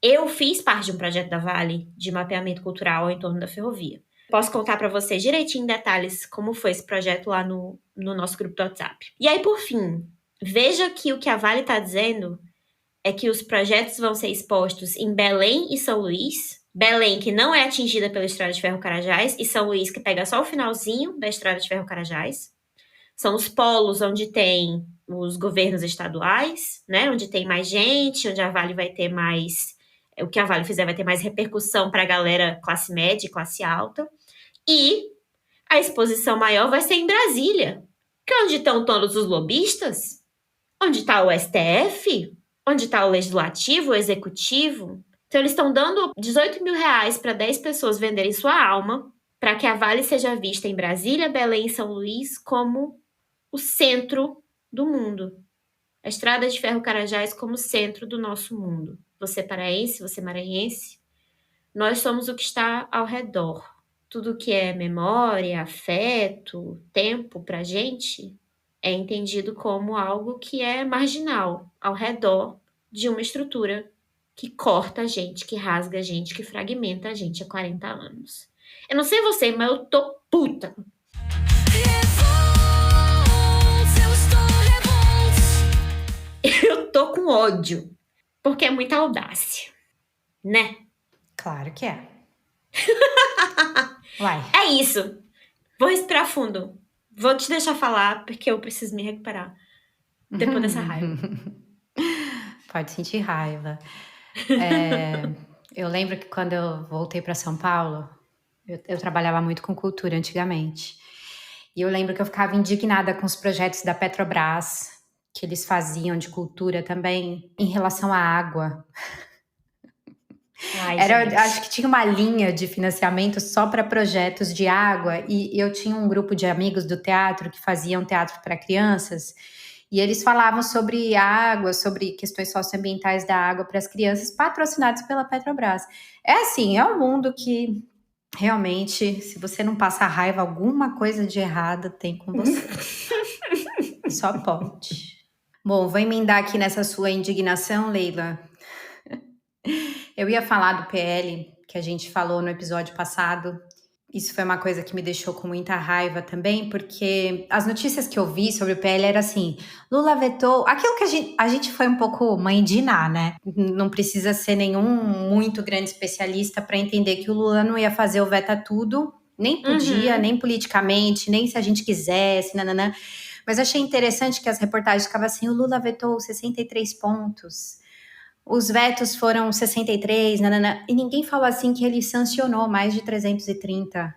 Eu fiz parte de um projeto da Vale de mapeamento cultural ao entorno da ferrovia. Posso contar para vocês direitinho em detalhes como foi esse projeto lá no nosso grupo do WhatsApp. E aí, por fim, veja que o que a Vale está dizendo é que os projetos vão ser expostos em Belém e São Luís. Belém, que não é atingida pela Estrada de Ferro Carajás, e São Luís, que pega só o finalzinho da Estrada de Ferro Carajás. São os polos onde tem os governos estaduais, né? Onde tem mais gente, onde a Vale vai ter mais... O que a Vale fizer vai ter mais repercussão para a galera classe média e classe alta. E a exposição maior vai ser em Brasília, que é onde estão todos os lobistas, onde está o STF, onde está o Legislativo, o Executivo. Então, eles estão dando 18 mil reais para 10 pessoas venderem sua alma para que a Vale seja vista em Brasília, Belém e São Luís como o centro do mundo. A Estrada de Ferro Carajás como centro do nosso mundo. Você paraense, você maranhense, nós somos o que está ao redor. Tudo que é memória, afeto, tempo pra gente é entendido como algo que é marginal, ao redor de uma estrutura que corta a gente, que rasga a gente, que fragmenta a gente há 40 anos. Eu não sei você, mas eu tô puta. Eu tô com ódio, porque é muita audácia, né? Claro que é. Uai. É isso. Vou respirar fundo. Vou te deixar falar, porque eu preciso me recuperar depois dessa raiva. Pode sentir raiva. Eu lembro que quando eu voltei para São Paulo, eu trabalhava muito com cultura antigamente. E eu lembro que eu ficava indignada com os projetos da Petrobras, que eles faziam de cultura também, em relação à água. Ai, Acho que tinha uma linha de financiamento só para projetos de água, e eu tinha um grupo de amigos do teatro que faziam teatro para crianças, e eles falavam sobre água, sobre questões socioambientais da água para as crianças, patrocinados pela Petrobras. É assim, é um mundo que realmente, se você não passar raiva, alguma coisa de errada tem com você. Só pode. Bom, vou emendar aqui nessa sua indignação, Leila. Eu ia falar do PL, que a gente falou no episódio passado, Isso foi uma coisa que me deixou com muita raiva também, porque as notícias que eu vi sobre o PL era assim, Lula vetou, aquilo que a gente foi um pouco mãe de Iná, né? Não precisa ser nenhum muito grande especialista para entender que o Lula não ia fazer o veta tudo, nem podia, nem politicamente, nem se a gente quisesse, nananã. Mas achei interessante que as reportagens ficavam assim, o Lula vetou 63 pontos. Os vetos foram 63, nanana, e ninguém falou assim que ele sancionou mais de 330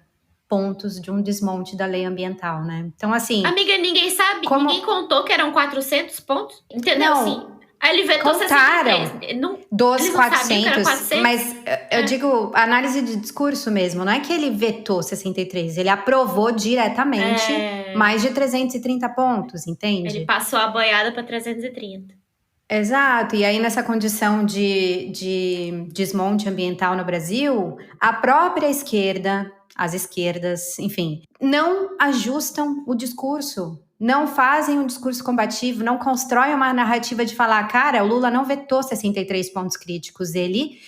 pontos de um desmonte da lei ambiental, né? Então, assim... Amiga, ninguém sabe, como... ninguém contou que eram 400 pontos, entendeu? Não, assim, aí ele vetou contaram 63. Não, dos eles não 400, sabiam que era 400? Mas eu digo análise de discurso mesmo, não é que ele vetou 63, ele aprovou diretamente mais de 330 pontos, entende? Ele passou a boiada para 330. Exato, e aí nessa condição de desmonte ambiental no Brasil, a própria esquerda, as esquerdas, enfim, não ajustam o discurso, não fazem um discurso combativo, não constroem uma narrativa de falar, cara, o Lula não vetou 63 pontos críticos, ele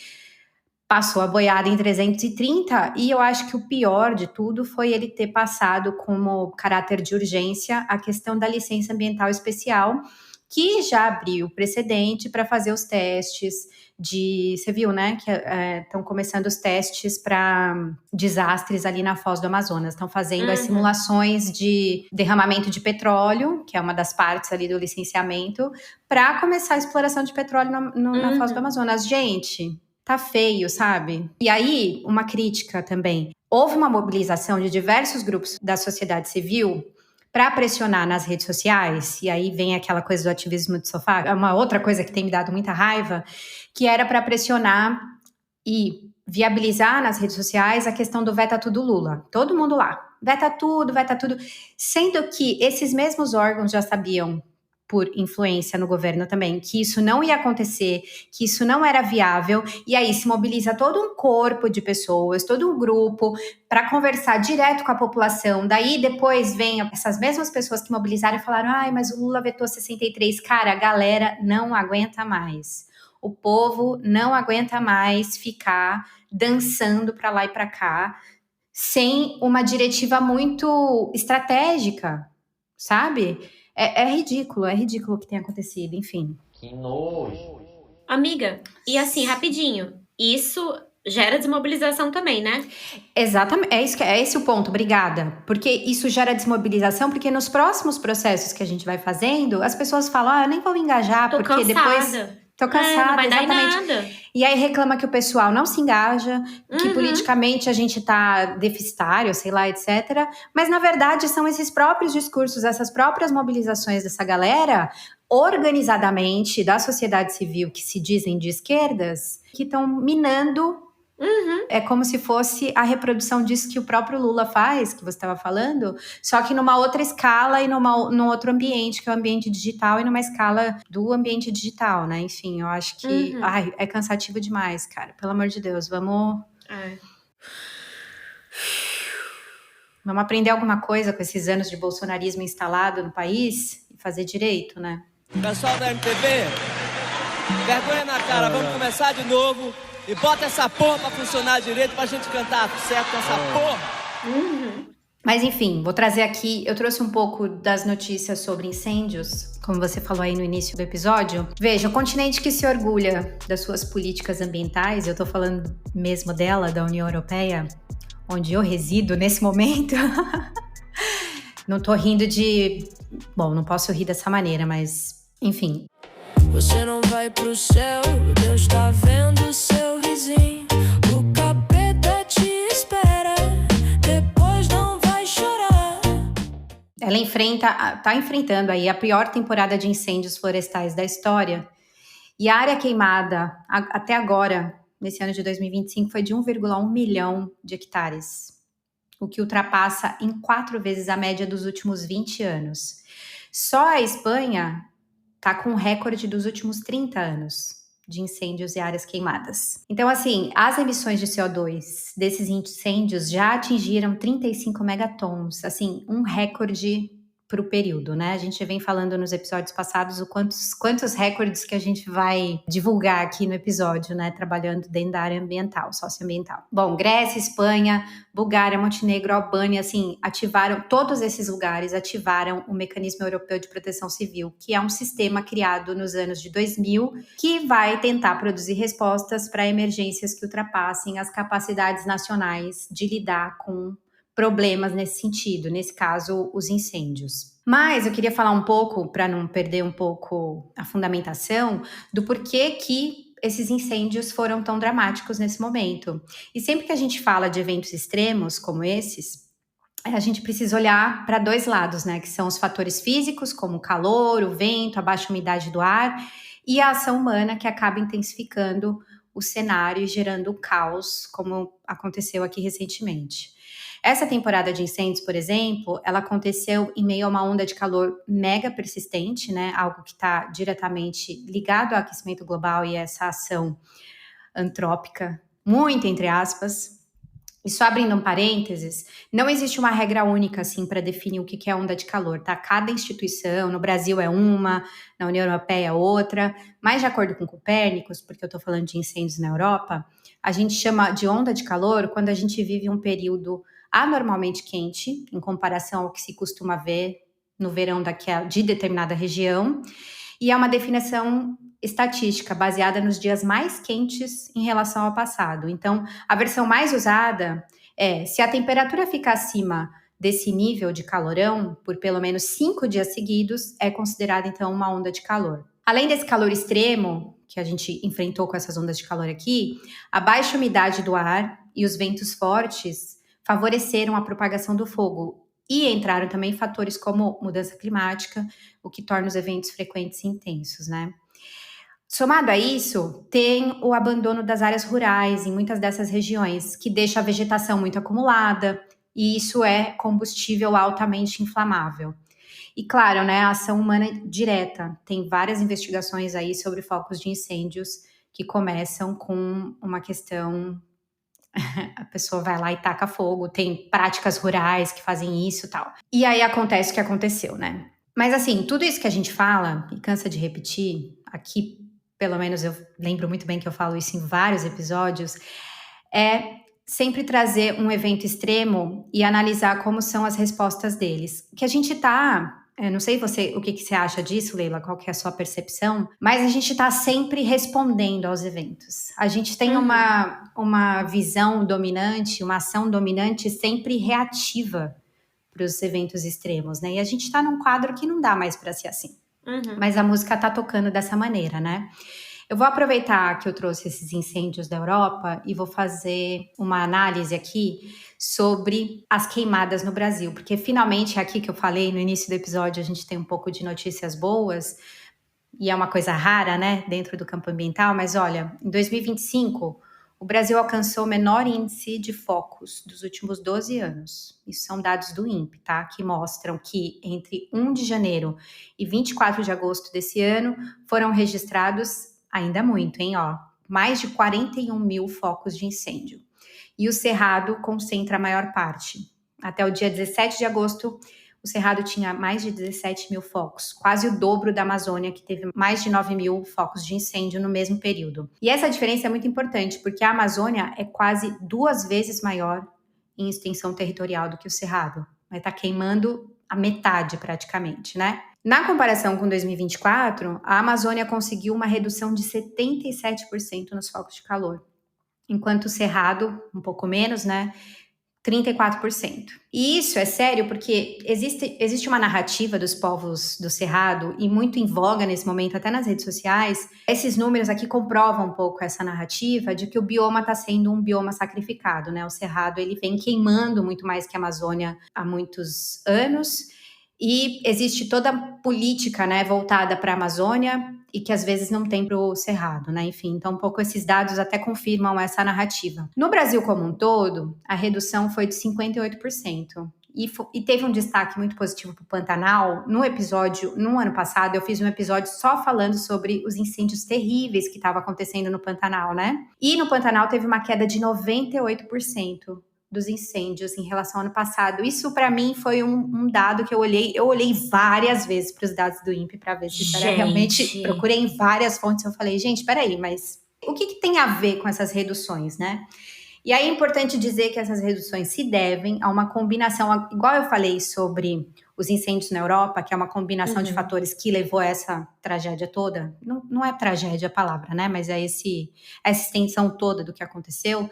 passou a boiada em 330, e eu acho que o pior de tudo foi ele ter passado como caráter de urgência a questão da licença ambiental especial, que já abriu precedente para fazer os testes você viu, né, que estão começando os testes para desastres ali na Foz do Amazonas, estão fazendo as simulações de derramamento de petróleo, que é uma das partes ali do licenciamento, para começar a exploração de petróleo na Foz do Amazonas. Gente, tá feio, sabe? E aí, uma crítica também. Houve uma mobilização de diversos grupos da sociedade civil para pressionar nas redes sociais, e aí vem aquela coisa do ativismo de sofá, é uma outra coisa que tem me dado muita raiva, que era para pressionar e viabilizar nas redes sociais a questão do veta tudo Lula. Todo mundo lá, veta tudo, sendo que esses mesmos órgãos já sabiam, por influência no governo também, que isso não ia acontecer, que isso não era viável, e aí se mobiliza todo um corpo de pessoas, todo um grupo, para conversar direto com a população. Daí depois vem essas mesmas pessoas que mobilizaram e falaram, ai, mas o Lula vetou 63. Cara, a galera não aguenta mais. O povo não aguenta mais ficar dançando para lá e para cá, sem uma diretiva muito estratégica, sabe? É ridículo o que tem acontecido, enfim. Que nojo. Amiga, e assim, rapidinho, isso gera desmobilização também, né? Exatamente, é esse o ponto, obrigada. Porque isso gera desmobilização, porque nos próximos processos que a gente vai fazendo, as pessoas falam, eu nem vou me engajar, Tô porque cansada. Depois... Tô cansada, não vai dar em exatamente. nada. E aí reclama que o pessoal não se engaja, que politicamente a gente tá deficitário, sei lá, etc. Mas, na verdade, são esses próprios discursos, essas próprias mobilizações dessa galera, organizadamente, da sociedade civil, que se dizem de esquerdas, que estão minando. É como se fosse a reprodução disso que o próprio Lula faz, que você estava falando, só que numa outra escala e num outro ambiente, que é o ambiente digital, e numa escala do ambiente digital, né? Enfim, eu acho que é cansativo demais, cara. Pelo amor de Deus, vamos aprender alguma coisa com esses anos de bolsonarismo instalado no país e fazer direito, né? Pessoal da MPB, vergonha na cara, vamos começar de novo. E bota essa porra pra funcionar direito pra gente cantar certo com essa porra. Mas enfim, vou trazer aqui, eu trouxe um pouco das notícias sobre incêndios, como você falou aí no início do episódio. Veja, o continente que se orgulha das suas políticas ambientais, eu tô falando mesmo dela, da União Europeia, onde eu resido nesse momento. Não tô rindo de... Bom, não posso rir dessa maneira, mas enfim. Você não vai pro céu, Deus tá vendo seu risinho. O capeta te espera, depois não vai chorar. Ela tá enfrentando aí a pior temporada de incêndios florestais da história. E a área queimada, até agora, nesse ano de 2025, foi de 1,1 milhão de hectares. O que ultrapassa em 4 vezes a média dos últimos 20 anos. Só a Espanha tá com um recorde dos últimos 30 anos de incêndios e áreas queimadas. Então, assim, as emissões de CO2 desses incêndios já atingiram 35 megatons, assim, um recorde para o período, né? A gente vem falando nos episódios passados quantos recordes que a gente vai divulgar aqui no episódio, né? Trabalhando dentro da área ambiental, socioambiental. Bom, Grécia, Espanha, Bulgária, Montenegro, Albânia, assim, todos esses lugares ativaram o Mecanismo Europeu de Proteção Civil, que é um sistema criado nos anos de 2000, que vai tentar produzir respostas para emergências que ultrapassem as capacidades nacionais de lidar com problemas nesse sentido, nesse caso, os incêndios. Mas eu queria falar um pouco, para não perder um pouco a fundamentação, do porquê que esses incêndios foram tão dramáticos nesse momento. E sempre que a gente fala de eventos extremos como esses, a gente precisa olhar para dois lados, né? Que são os fatores físicos, como o calor, o vento, a baixa umidade do ar, e a ação humana que acaba intensificando o cenário e gerando caos, como aconteceu aqui recentemente. Essa temporada de incêndios, por exemplo, ela aconteceu em meio a uma onda de calor mega persistente, né? Algo que está diretamente ligado ao aquecimento global e essa ação antrópica, muito entre aspas. E só abrindo um parênteses, não existe uma regra única assim para definir o que é onda de calor, tá? Cada instituição, no Brasil é uma, na União Europeia é outra, mas de acordo com Copérnicos, porque eu estou falando de incêndios na Europa, a gente chama de onda de calor quando a gente vive um período anormalmente quente, em comparação ao que se costuma ver no verão de determinada região, e é uma definição estatística baseada nos dias mais quentes em relação ao passado. Então, a versão mais usada é: se a temperatura ficar acima desse nível de calorão por pelo menos 5 dias seguidos, é considerada então uma onda de calor. Além desse calor extremo que a gente enfrentou com essas ondas de calor aqui, a baixa umidade do ar e os ventos fortes favoreceram a propagação do fogo. E entraram também fatores como mudança climática, o que torna os eventos frequentes e intensos, né? Somado a isso, tem o abandono das áreas rurais em muitas dessas regiões, que deixa a vegetação muito acumulada, e isso é combustível altamente inflamável. E claro, né, a ação humana direta. Tem várias investigações aí sobre focos de incêndios que começam com uma questão... A pessoa vai lá e taca fogo, tem práticas rurais que fazem isso e tal. E aí acontece o que aconteceu, né? Mas assim, tudo isso que a gente fala, e cansa de repetir, aqui pelo menos eu lembro muito bem que eu falo isso em vários episódios, é sempre trazer um evento extremo e analisar como são as respostas deles. Que a gente não sei o que você acha disso, Leila, qual que é a sua percepção, mas a gente está sempre respondendo aos eventos. A gente tem uma visão dominante, uma ação dominante sempre reativa para os eventos extremos, né? E a gente está num quadro que não dá mais para ser assim. Mas a música está tocando dessa maneira, né? Eu vou aproveitar que eu trouxe esses incêndios da Europa e vou fazer uma análise aqui sobre as queimadas no Brasil, porque finalmente aqui que eu falei no início do episódio, a gente tem um pouco de notícias boas, e é uma coisa rara, né, dentro do campo ambiental, mas olha, em 2025, o Brasil alcançou o menor índice de focos dos últimos 12 anos. Isso são dados do INPE, tá? Que mostram que entre 1 de janeiro e 24 de agosto desse ano, foram registrados ainda muito, hein? Ó, mais de 41 mil focos de incêndio. E o Cerrado concentra a maior parte. Até o dia 17 de agosto, o Cerrado tinha mais de 17 mil focos, quase o dobro da Amazônia, que teve mais de 9 mil focos de incêndio no mesmo período. E essa diferença é muito importante, porque a Amazônia é quase 2 vezes maior em extensão territorial do que o Cerrado. Vai estar queimando a metade praticamente, né? Na comparação com 2024, a Amazônia conseguiu uma redução de 77% nos focos de calor, enquanto o Cerrado, um pouco menos, né, 34%. E isso é sério porque existe uma narrativa dos povos do Cerrado e muito em voga nesse momento, até nas redes sociais. Esses números aqui comprovam um pouco essa narrativa de que o bioma está sendo um bioma sacrificado, né? O Cerrado, ele vem queimando muito mais que a Amazônia há muitos anos. E existe toda a política, né, voltada para a Amazônia e que às vezes não tem para o Cerrado, né? Enfim, então um pouco esses dados até confirmam essa narrativa. No Brasil como um todo, a redução foi de 58%. E teve um destaque muito positivo para o Pantanal. No ano passado, eu fiz um episódio só falando sobre os incêndios terríveis que estavam acontecendo no Pantanal, né? E no Pantanal teve uma queda de 98% dos incêndios em relação ao ano passado. Isso, para mim, foi um dado que eu olhei várias vezes para os dados do INPE para ver se isso era realmente... Procurei em várias fontes, eu falei, gente, peraí, mas o que tem a ver com essas reduções, né? E aí é importante dizer que essas reduções se devem a uma combinação, igual eu falei sobre os incêndios na Europa, que é uma combinação de fatores que levou a essa tragédia toda. Não é tragédia a palavra, né? Mas é essa extensão toda do que aconteceu.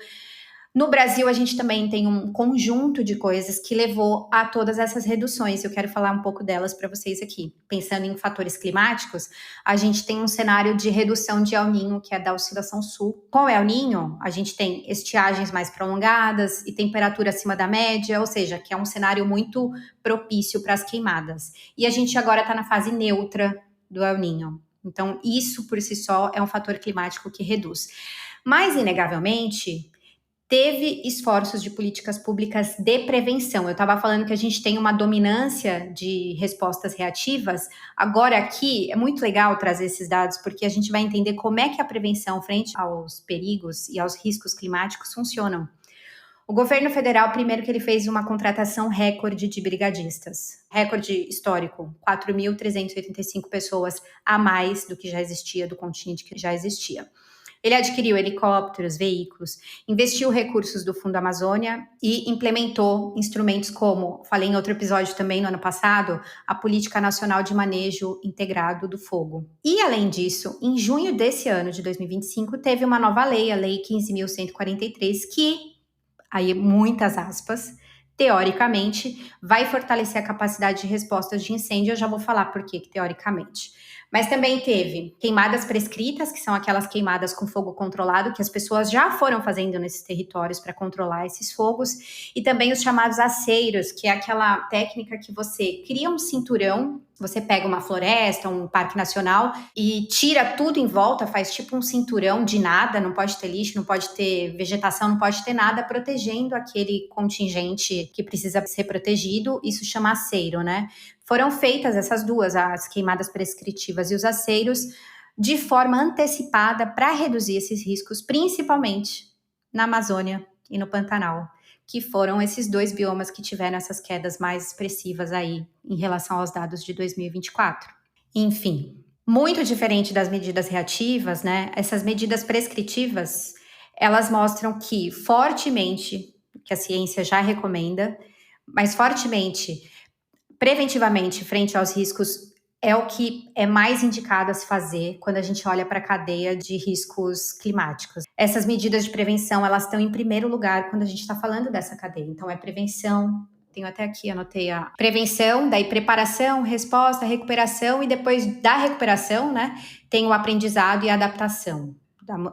No Brasil, a gente também tem um conjunto de coisas que levou a todas essas reduções. Eu quero falar um pouco delas para vocês aqui. Pensando em fatores climáticos, a gente tem um cenário de redução de El Niño, que é da oscilação sul. Com o El Niño, a gente tem estiagens mais prolongadas e temperatura acima da média, ou seja, que é um cenário muito propício para as queimadas. E a gente agora está na fase neutra do El Niño. Então, isso por si só é um fator climático que reduz. Mas, inegavelmente, teve esforços de políticas públicas de prevenção. Eu estava falando que a gente tem uma dominância de respostas reativas. Agora aqui é muito legal trazer esses dados, porque a gente vai entender como é que a prevenção frente aos perigos e aos riscos climáticos funcionam. O governo federal, primeiro que ele fez uma contratação recorde de brigadistas. Recorde histórico, 4.385 pessoas a mais do que já existia, do contingente que já existia. Ele adquiriu helicópteros, veículos, investiu recursos do Fundo Amazônia e implementou instrumentos como, falei em outro episódio também no ano passado, a Política Nacional de Manejo Integrado do Fogo. E, além disso, em junho desse ano de 2025, teve uma nova lei, a Lei 15.143, que, aí muitas aspas, teoricamente, vai fortalecer a capacidade de resposta de incêndio. Eu já vou falar por que teoricamente. Mas também teve queimadas prescritas, que são aquelas queimadas com fogo controlado, que as pessoas já foram fazendo nesses territórios para controlar esses fogos, e também os chamados aceiros, que é aquela técnica que você cria um cinturão, você pega uma floresta, um parque nacional e tira tudo em volta, faz tipo um cinturão de nada, não pode ter lixo, não pode ter vegetação, não pode ter nada, protegendo aquele contingente que precisa ser protegido. Isso chama aceiro, né? Foram feitas essas duas, as queimadas prescritivas e os aceiros, de forma antecipada para reduzir esses riscos, principalmente na Amazônia e no Pantanal, que foram esses dois biomas que tiveram essas quedas mais expressivas aí em relação aos dados de 2024. Enfim, muito diferente das medidas reativas, né? Essas medidas prescritivas, elas mostram que fortemente, que a ciência já recomenda, mas fortemente, preventivamente, frente aos riscos, é o que é mais indicado a se fazer quando a gente olha para a cadeia de riscos climáticos. Essas medidas de prevenção, elas estão em primeiro lugar quando a gente está falando dessa cadeia. Então, é prevenção, tenho até aqui, anotei a prevenção, daí preparação, resposta, recuperação, e depois da recuperação, né, tem o aprendizado e a adaptação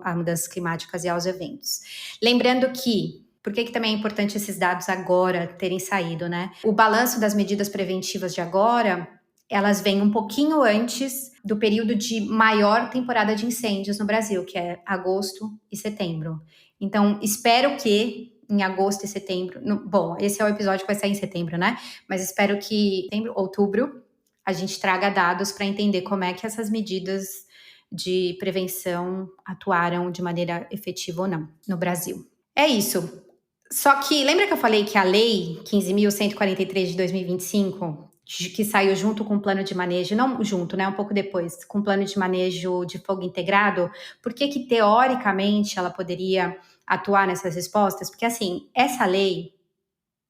a mudanças climáticas e aos eventos. Lembrando que, por que também é importante esses dados agora terem saído, né? O balanço das medidas preventivas de agora, elas vêm um pouquinho antes do período de maior temporada de incêndios no Brasil, que é agosto e setembro. Então, espero que em agosto e setembro... Bom, esse é o episódio que vai sair em setembro, né? Mas espero que em outubro a gente traga dados para entender como é que essas medidas de prevenção atuaram de maneira efetiva ou não no Brasil. É isso. Só que, lembra que eu falei que a Lei 15.143 de 2025... que saiu junto com o plano de manejo, não junto, né, um pouco depois, com o plano de manejo de fogo integrado, por que teoricamente ela poderia atuar nessas respostas? Porque assim, essa lei,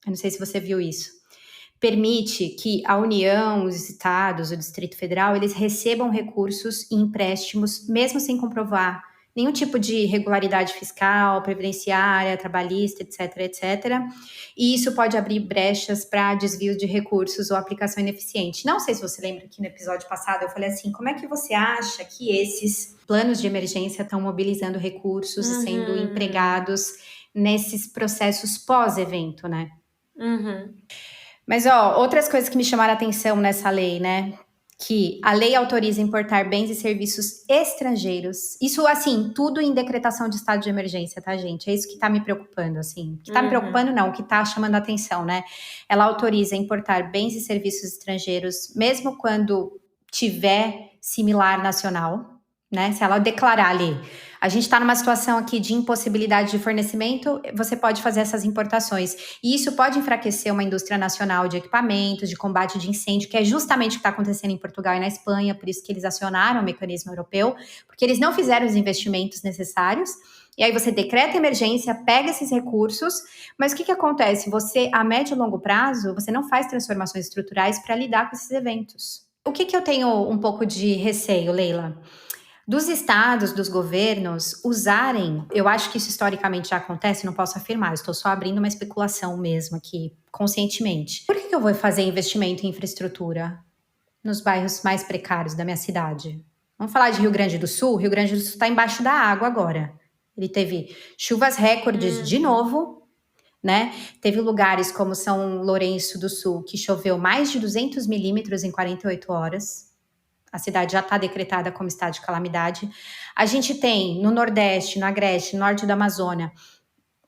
eu não sei se você viu isso, permite que a União, os estados, o Distrito Federal, eles recebam recursos e empréstimos, mesmo sem comprovar nenhum tipo de irregularidade fiscal, previdenciária, trabalhista, etc. E isso pode abrir brechas para desvio de recursos ou aplicação ineficiente. Não sei se você lembra que no episódio passado eu falei assim, como é que você acha que esses planos de emergência estão mobilizando recursos e sendo empregados nesses processos pós-evento, né? Mas, outras coisas que me chamaram a atenção nessa lei, né? Que a lei autoriza importar bens e serviços estrangeiros. Isso, assim, tudo em decretação de estado de emergência, tá, gente? É isso que tá me preocupando, assim. Que tá me preocupando, não, que tá chamando a atenção, né? Ela autoriza importar bens e serviços estrangeiros, mesmo quando tiver similar nacional. né? Se ela declarar ali, a gente está numa situação aqui de impossibilidade de fornecimento, você pode fazer essas importações. E isso pode enfraquecer uma indústria nacional de equipamentos, de combate de incêndio, que é justamente o que está acontecendo em Portugal e na Espanha, por isso que eles acionaram o mecanismo europeu, porque eles não fizeram os investimentos necessários. E aí você decreta emergência, pega esses recursos, mas o que acontece? Você, a médio e longo prazo, você não faz transformações estruturais para lidar com esses eventos. O que eu tenho um pouco de receio, Leila? Dos estados, dos governos usarem, eu acho que isso historicamente já acontece, não posso afirmar, estou só abrindo uma especulação mesmo aqui, conscientemente. Por que eu vou fazer investimento em infraestrutura nos bairros mais precários da minha cidade? Vamos falar de Rio Grande do Sul? Rio Grande do Sul está embaixo da água agora. Ele teve chuvas recordes de novo, né? Teve lugares como São Lourenço do Sul, que choveu mais de 200 milímetros em 48 horas. A cidade já está decretada como estado de calamidade. A gente tem no Nordeste, no Agreste, norte da Amazônia.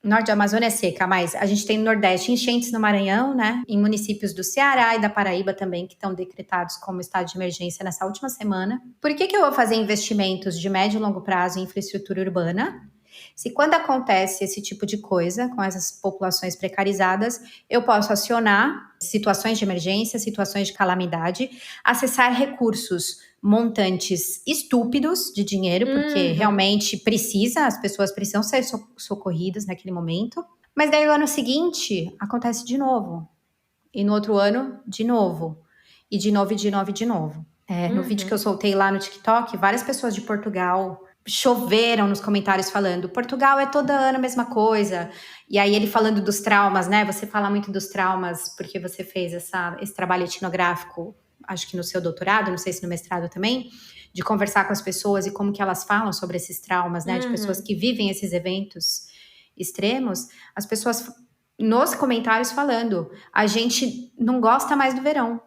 Norte da Amazônia é seca, mas a gente tem no Nordeste enchentes no Maranhão, né? Em municípios do Ceará e da Paraíba também, que estão decretados como estado de emergência nessa última semana. Por que eu vou fazer investimentos de médio e longo prazo em infraestrutura urbana? Se quando acontece esse tipo de coisa, com essas populações precarizadas, eu posso acionar situações de emergência, situações de calamidade, acessar recursos, montantes estúpidos de dinheiro, porque realmente as pessoas precisam ser socorridas naquele momento. Mas daí no ano seguinte, acontece de novo. E no outro ano, de novo. E de novo, e de novo, e de novo. No vídeo que eu soltei lá no TikTok, várias pessoas de Portugal choveram nos comentários falando, Portugal é todo ano a mesma coisa. E aí ele falando dos traumas, né? Você fala muito dos traumas porque você fez esse trabalho etnográfico, acho que no seu doutorado, não sei se no mestrado também, de conversar com as pessoas e como que elas falam sobre esses traumas, né? De pessoas que vivem esses eventos extremos. As pessoas nos comentários falando, a gente não gosta mais do verão.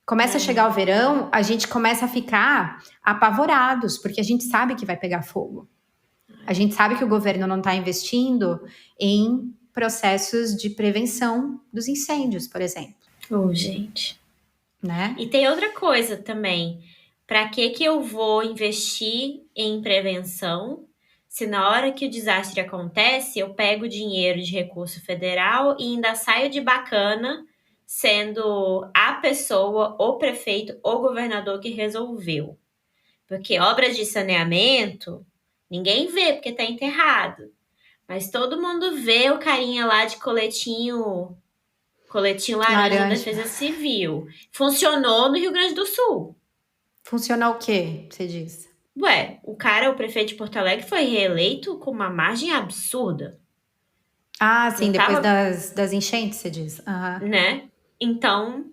Começa a chegar o verão, a gente começa a ficar apavorados, porque a gente sabe que vai pegar fogo. A gente sabe que o governo não está investindo em processos de prevenção dos incêndios, por exemplo. Gente. Né? E tem outra coisa também. Para que eu vou investir em prevenção se na hora que o desastre acontece, eu pego dinheiro de recurso federal e ainda saio de bacana sendo a pessoa, o prefeito, o governador que resolveu. Porque obras de saneamento, ninguém vê porque tá enterrado. Mas todo mundo vê o carinha lá de coletinho laranja da Defesa Civil. Funcionou no Rio Grande do Sul. Funcionou o quê, você diz? O prefeito de Porto Alegre, foi reeleito com uma margem absurda. Ah, sim, depois das enchentes, você diz. Né? Então,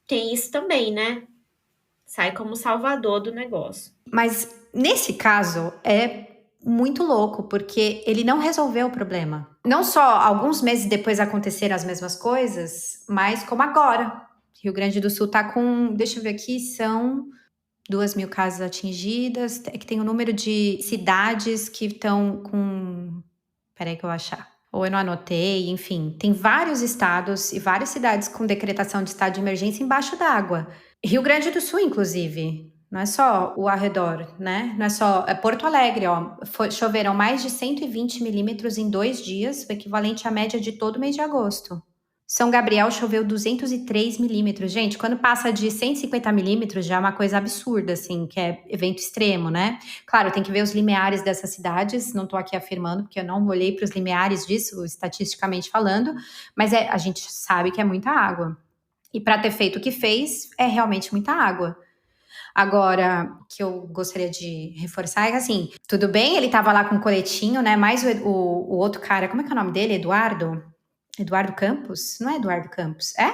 tem isso também, né? Sai como salvador do negócio. Mas, nesse caso, é muito louco, porque ele não resolveu o problema. Não só alguns meses depois aconteceram as mesmas coisas, mas como agora. Rio Grande do Sul tá com, deixa eu ver aqui, são 2.000 casas atingidas, é que tem o número de cidades que estão com... Peraí que eu vou achar. Ou eu não anotei, enfim. Tem vários estados e várias cidades com decretação de estado de emergência embaixo d'água. Rio Grande do Sul, inclusive. Não é só o arredor, né? Não é só... É Porto Alegre, ó. Choveram mais de 120 milímetros em 2 dias, o equivalente à média de todo mês de agosto. São Gabriel choveu 203 milímetros. Gente, quando passa de 150 milímetros já é uma coisa absurda, assim, que é evento extremo, né? Claro, tem que ver os limiares dessas cidades, não tô aqui afirmando, porque eu não olhei para os limiares disso, estatisticamente falando, mas a gente sabe que é muita água. E para ter feito o que fez, é realmente muita água. Agora, o que eu gostaria de reforçar é que, assim, tudo bem, ele tava lá com um coletinho, né? Mas o outro cara, como é que é o nome dele? Eduardo Campos? Não é Eduardo Campos, é?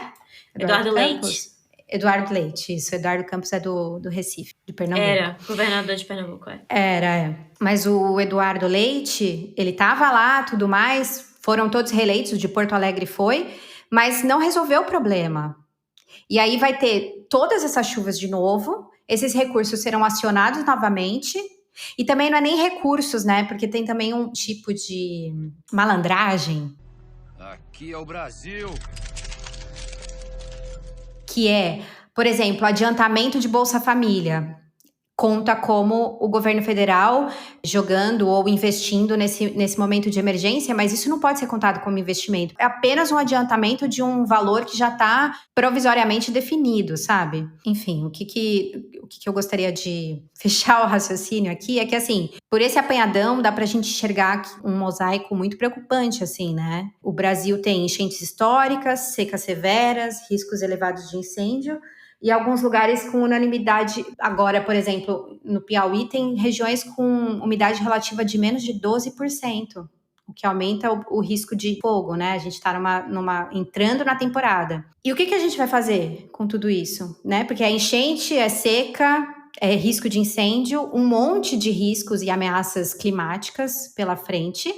Eduardo Leite. Eduardo Leite, isso. Eduardo Campos é do Recife, de Pernambuco. Era, governador de Pernambuco, Era. Mas o Eduardo Leite, ele tava lá, tudo mais, foram todos reeleitos, de Porto Alegre foi, mas não resolveu o problema. E aí vai ter todas essas chuvas de novo, esses recursos serão acionados novamente, e também não é nem recursos, né? Porque tem também um tipo de malandragem. Aqui é o Brasil. Que é, por exemplo, adiantamento de Bolsa Família. conta como o governo federal jogando ou investindo nesse momento de emergência, mas isso não pode ser contado como investimento. É apenas um adiantamento de um valor que já está provisoriamente definido, sabe? Enfim, o que eu gostaria de fechar o raciocínio aqui é que, assim, por esse apanhadão dá pra gente enxergar um mosaico muito preocupante, assim, né? O Brasil tem enchentes históricas, secas severas, riscos elevados de incêndio, e alguns lugares com unanimidade. Agora, por exemplo, no Piauí tem regiões com umidade relativa de menos de 12%, o que aumenta o risco de fogo, né? A gente está entrando na temporada. E o que a gente vai fazer com tudo isso, né? Porque a enchente é seca, é risco de incêndio, um monte de riscos e ameaças climáticas pela frente,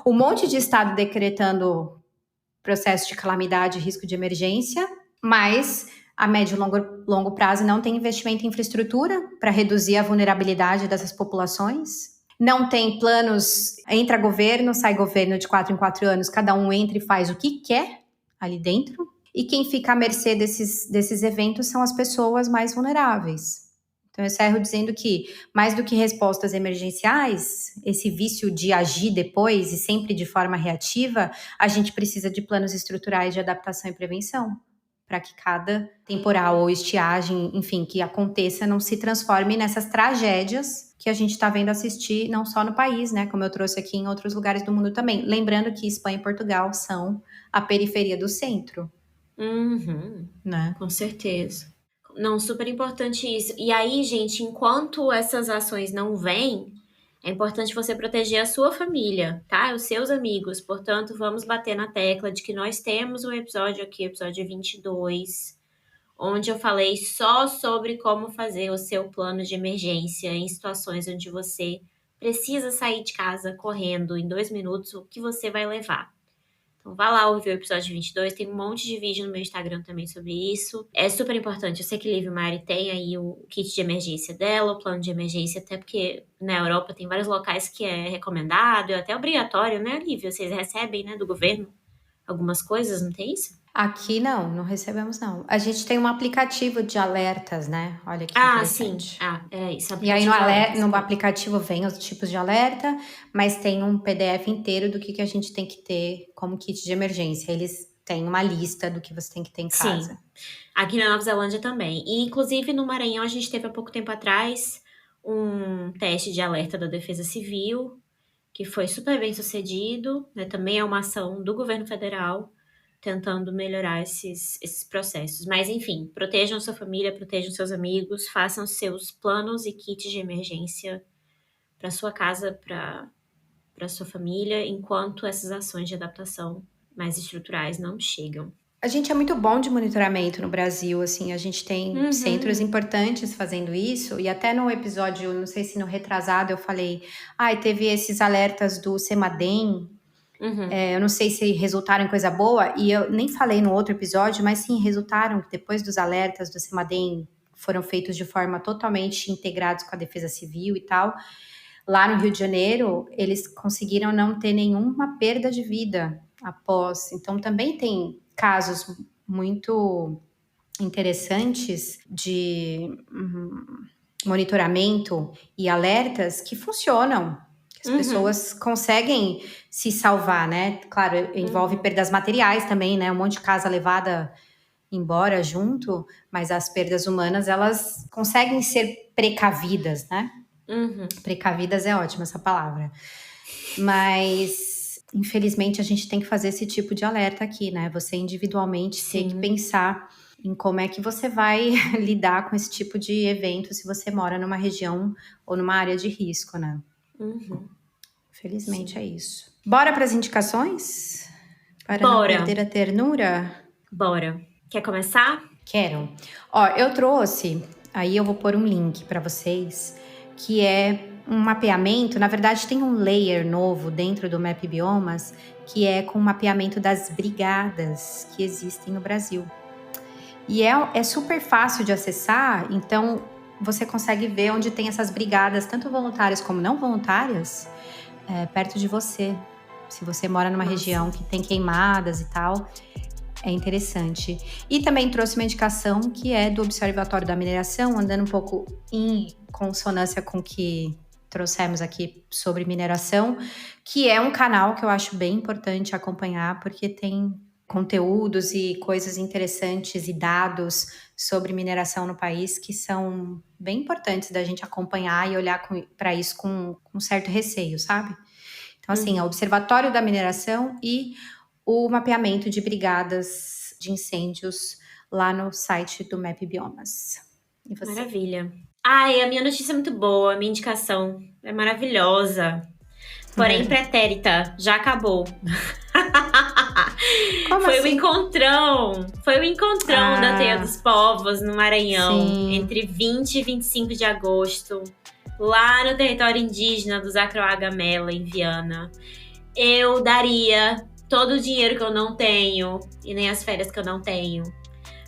um monte de estado decretando processo de calamidade, risco de emergência, mas a médio e longo prazo não tem investimento em infraestrutura para reduzir a vulnerabilidade dessas populações. Não tem planos, entra governo, sai governo de 4 em 4 anos, cada um entra e faz o que quer ali dentro. E quem fica à mercê desses eventos são as pessoas mais vulneráveis. Então eu encerro dizendo que, mais do que respostas emergenciais, esse vício de agir depois e sempre de forma reativa, a gente precisa de planos estruturais de adaptação e prevenção, para que cada temporal ou estiagem, enfim, que aconteça, não se transforme nessas tragédias que a gente está vendo assistir, não só no país, né, como eu trouxe aqui em outros lugares do mundo também. Lembrando que Espanha e Portugal são a periferia do centro. Né? Com certeza. Não, super importante isso. E aí, gente, enquanto essas ações não vêm, é importante você proteger a sua família, tá? Os seus amigos. Portanto, vamos bater na tecla de que nós temos um episódio aqui, episódio 22, onde eu falei só sobre como fazer o seu plano de emergência em situações onde você precisa sair de casa correndo em 2 minutos, o que você vai levar. Então, vá lá ouvir o episódio 22, tem um monte de vídeo no meu Instagram também sobre isso. É super importante, eu sei que Lívia e Mari tem aí o kit de emergência dela, o plano de emergência, até porque na Europa tem vários locais que é recomendado, é até obrigatório, né, Lívia? Vocês recebem, né, do governo algumas coisas, não tem isso? Aqui não recebemos não. A gente tem um aplicativo de alertas, né? Olha que interessante. Sim. É isso. E aí no aplicativo vem os tipos de alerta, mas tem um PDF inteiro do que a gente tem que ter como kit de emergência. Eles têm uma lista do que você tem que ter em casa. Sim. Aqui na Nova Zelândia também. E inclusive no Maranhão a gente teve há pouco tempo atrás um teste de alerta da Defesa Civil, que foi super bem sucedido, né? Também é uma ação do governo federal, tentando melhorar esses processos. Mas, enfim, protejam sua família, protejam seus amigos, façam seus planos e kits de emergência para sua casa, para sua família, enquanto essas ações de adaptação mais estruturais não chegam. A gente é muito bom de monitoramento no Brasil, assim, a gente tem centros importantes fazendo isso, e até no episódio, não sei se no retrasado eu falei, teve esses alertas do CEMADEM, eu não sei se resultaram em coisa boa, e eu nem falei no outro episódio, mas sim, resultaram, depois dos alertas do CEMADEM, foram feitos de forma totalmente integrados com a Defesa Civil e tal. Lá no Rio de Janeiro, eles conseguiram não ter nenhuma perda de vida após. Então, também tem casos muito interessantes de monitoramento e alertas que funcionam. As pessoas conseguem se salvar, né? Claro, envolve perdas materiais também, né? Um monte de casa levada embora junto, mas as perdas humanas, elas conseguem ser precavidas, né? Precavidas é ótima essa palavra. Mas, infelizmente, a gente tem que fazer esse tipo de alerta aqui, né? Você individualmente tem que pensar em como é que você vai lidar com esse tipo de evento se você mora numa região ou numa área de risco, né? Felizmente é isso. Bora para as indicações? Para não perder a ternura? Bora. Quer começar? Quero. Ó, eu trouxe, aí eu vou pôr um link para vocês, que é um mapeamento. Na verdade, tem um layer novo dentro do Map Biomas, que é com o mapeamento das brigadas que existem no Brasil. E é super fácil de acessar, então você consegue ver onde tem essas brigadas, tanto voluntárias como não voluntárias, perto de você. Se você mora numa região que tem queimadas e tal, É interessante. E também trouxe uma indicação que é do Observatório da Mineração, andando um pouco em consonância com o que trouxemos aqui sobre mineração, que é um canal que eu acho bem importante acompanhar, porque tem conteúdos e coisas interessantes e dados sobre mineração no país que são bem importantes da gente acompanhar e olhar para isso com um certo receio, sabe? Então, assim, é o Observatório da Mineração e o mapeamento de brigadas de incêndios lá no site do Map Biomas. E você? Maravilha. Ai, a minha notícia é muito boa, a minha indicação é maravilhosa. Porém, pretérita, já acabou. Como Foi assim? o encontrão. Foi o encontrão da Teia dos Povos no Maranhão, Sim. entre 20 e 25 de agosto, lá no território indígena do Zacroagamela, em Viana. Eu daria todo o dinheiro que eu não tenho, e nem as férias que eu não tenho,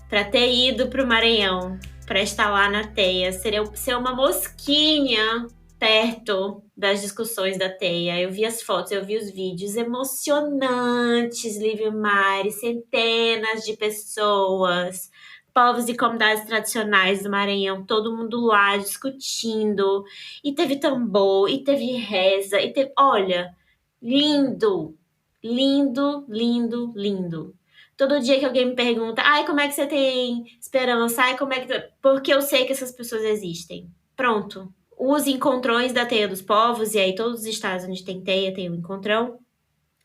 pra ter ido pro Maranhão, pra estar lá na Teia, ser uma mosquinha perto das discussões da Teia. Eu vi as fotos, eu vi os vídeos emocionantes, Lívia Mari, centenas de pessoas, povos e comunidades tradicionais do Maranhão, todo mundo lá discutindo, e teve tambor, e teve reza, e teve... Olha, lindo, lindo, lindo, lindo. Todo dia que alguém me pergunta, ai, como é que você tem esperança? Ai, como é que... Porque eu sei que essas pessoas existem. Pronto. Os encontrões da Teia dos Povos, e aí todos os estados onde tem teia, tem um encontrão.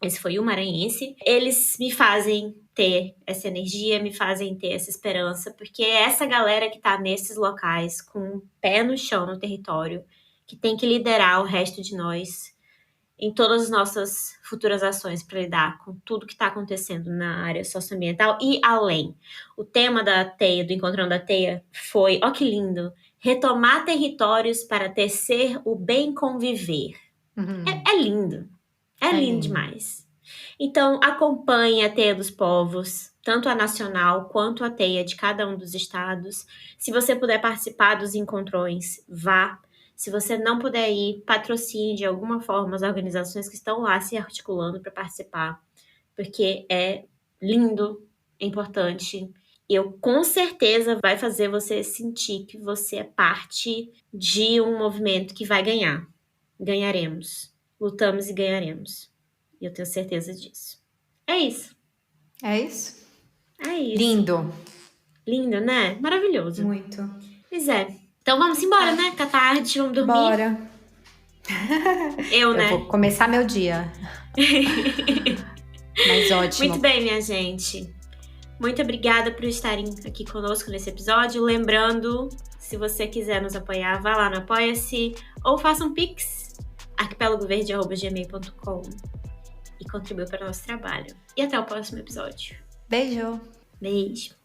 Esse foi o maranhense. Eles me fazem ter essa energia, me fazem ter essa esperança, porque é essa galera que tá nesses locais, com o pé no chão no território, que tem que liderar o resto de nós em todas as nossas futuras ações para lidar com tudo que está acontecendo na área socioambiental e além. O tema da teia, do encontrão da teia, foi, ó que lindo, retomar territórios para tecer o bem conviver. É lindo. É lindo demais. Então, acompanhe a Teia dos Povos, tanto a nacional quanto a teia de cada um dos estados. Se você puder participar dos encontrões, vá. Se você não puder ir, patrocine de alguma forma as organizações que estão lá se articulando para participar, porque é lindo, é importante. Eu com certeza vai fazer você sentir que você é parte de um movimento que vai ganhar. Ganharemos. Lutamos e ganharemos. E eu tenho certeza disso. É isso. É isso? É isso. Lindo. Lindo, né? Maravilhoso. Muito. Pois é. Então vamos embora, né? Tá tarde, vamos dormir. Bora. Eu, né? Vou começar meu dia. Mas ótimo. Muito bem, minha gente. Muito obrigada por estarem aqui conosco nesse episódio. Lembrando, se você quiser nos apoiar, vá lá no Apoia-se ou faça um pix, arquipelogoverde@gmail.com, e contribua para o nosso trabalho. E até o próximo episódio. Beijo. Beijo.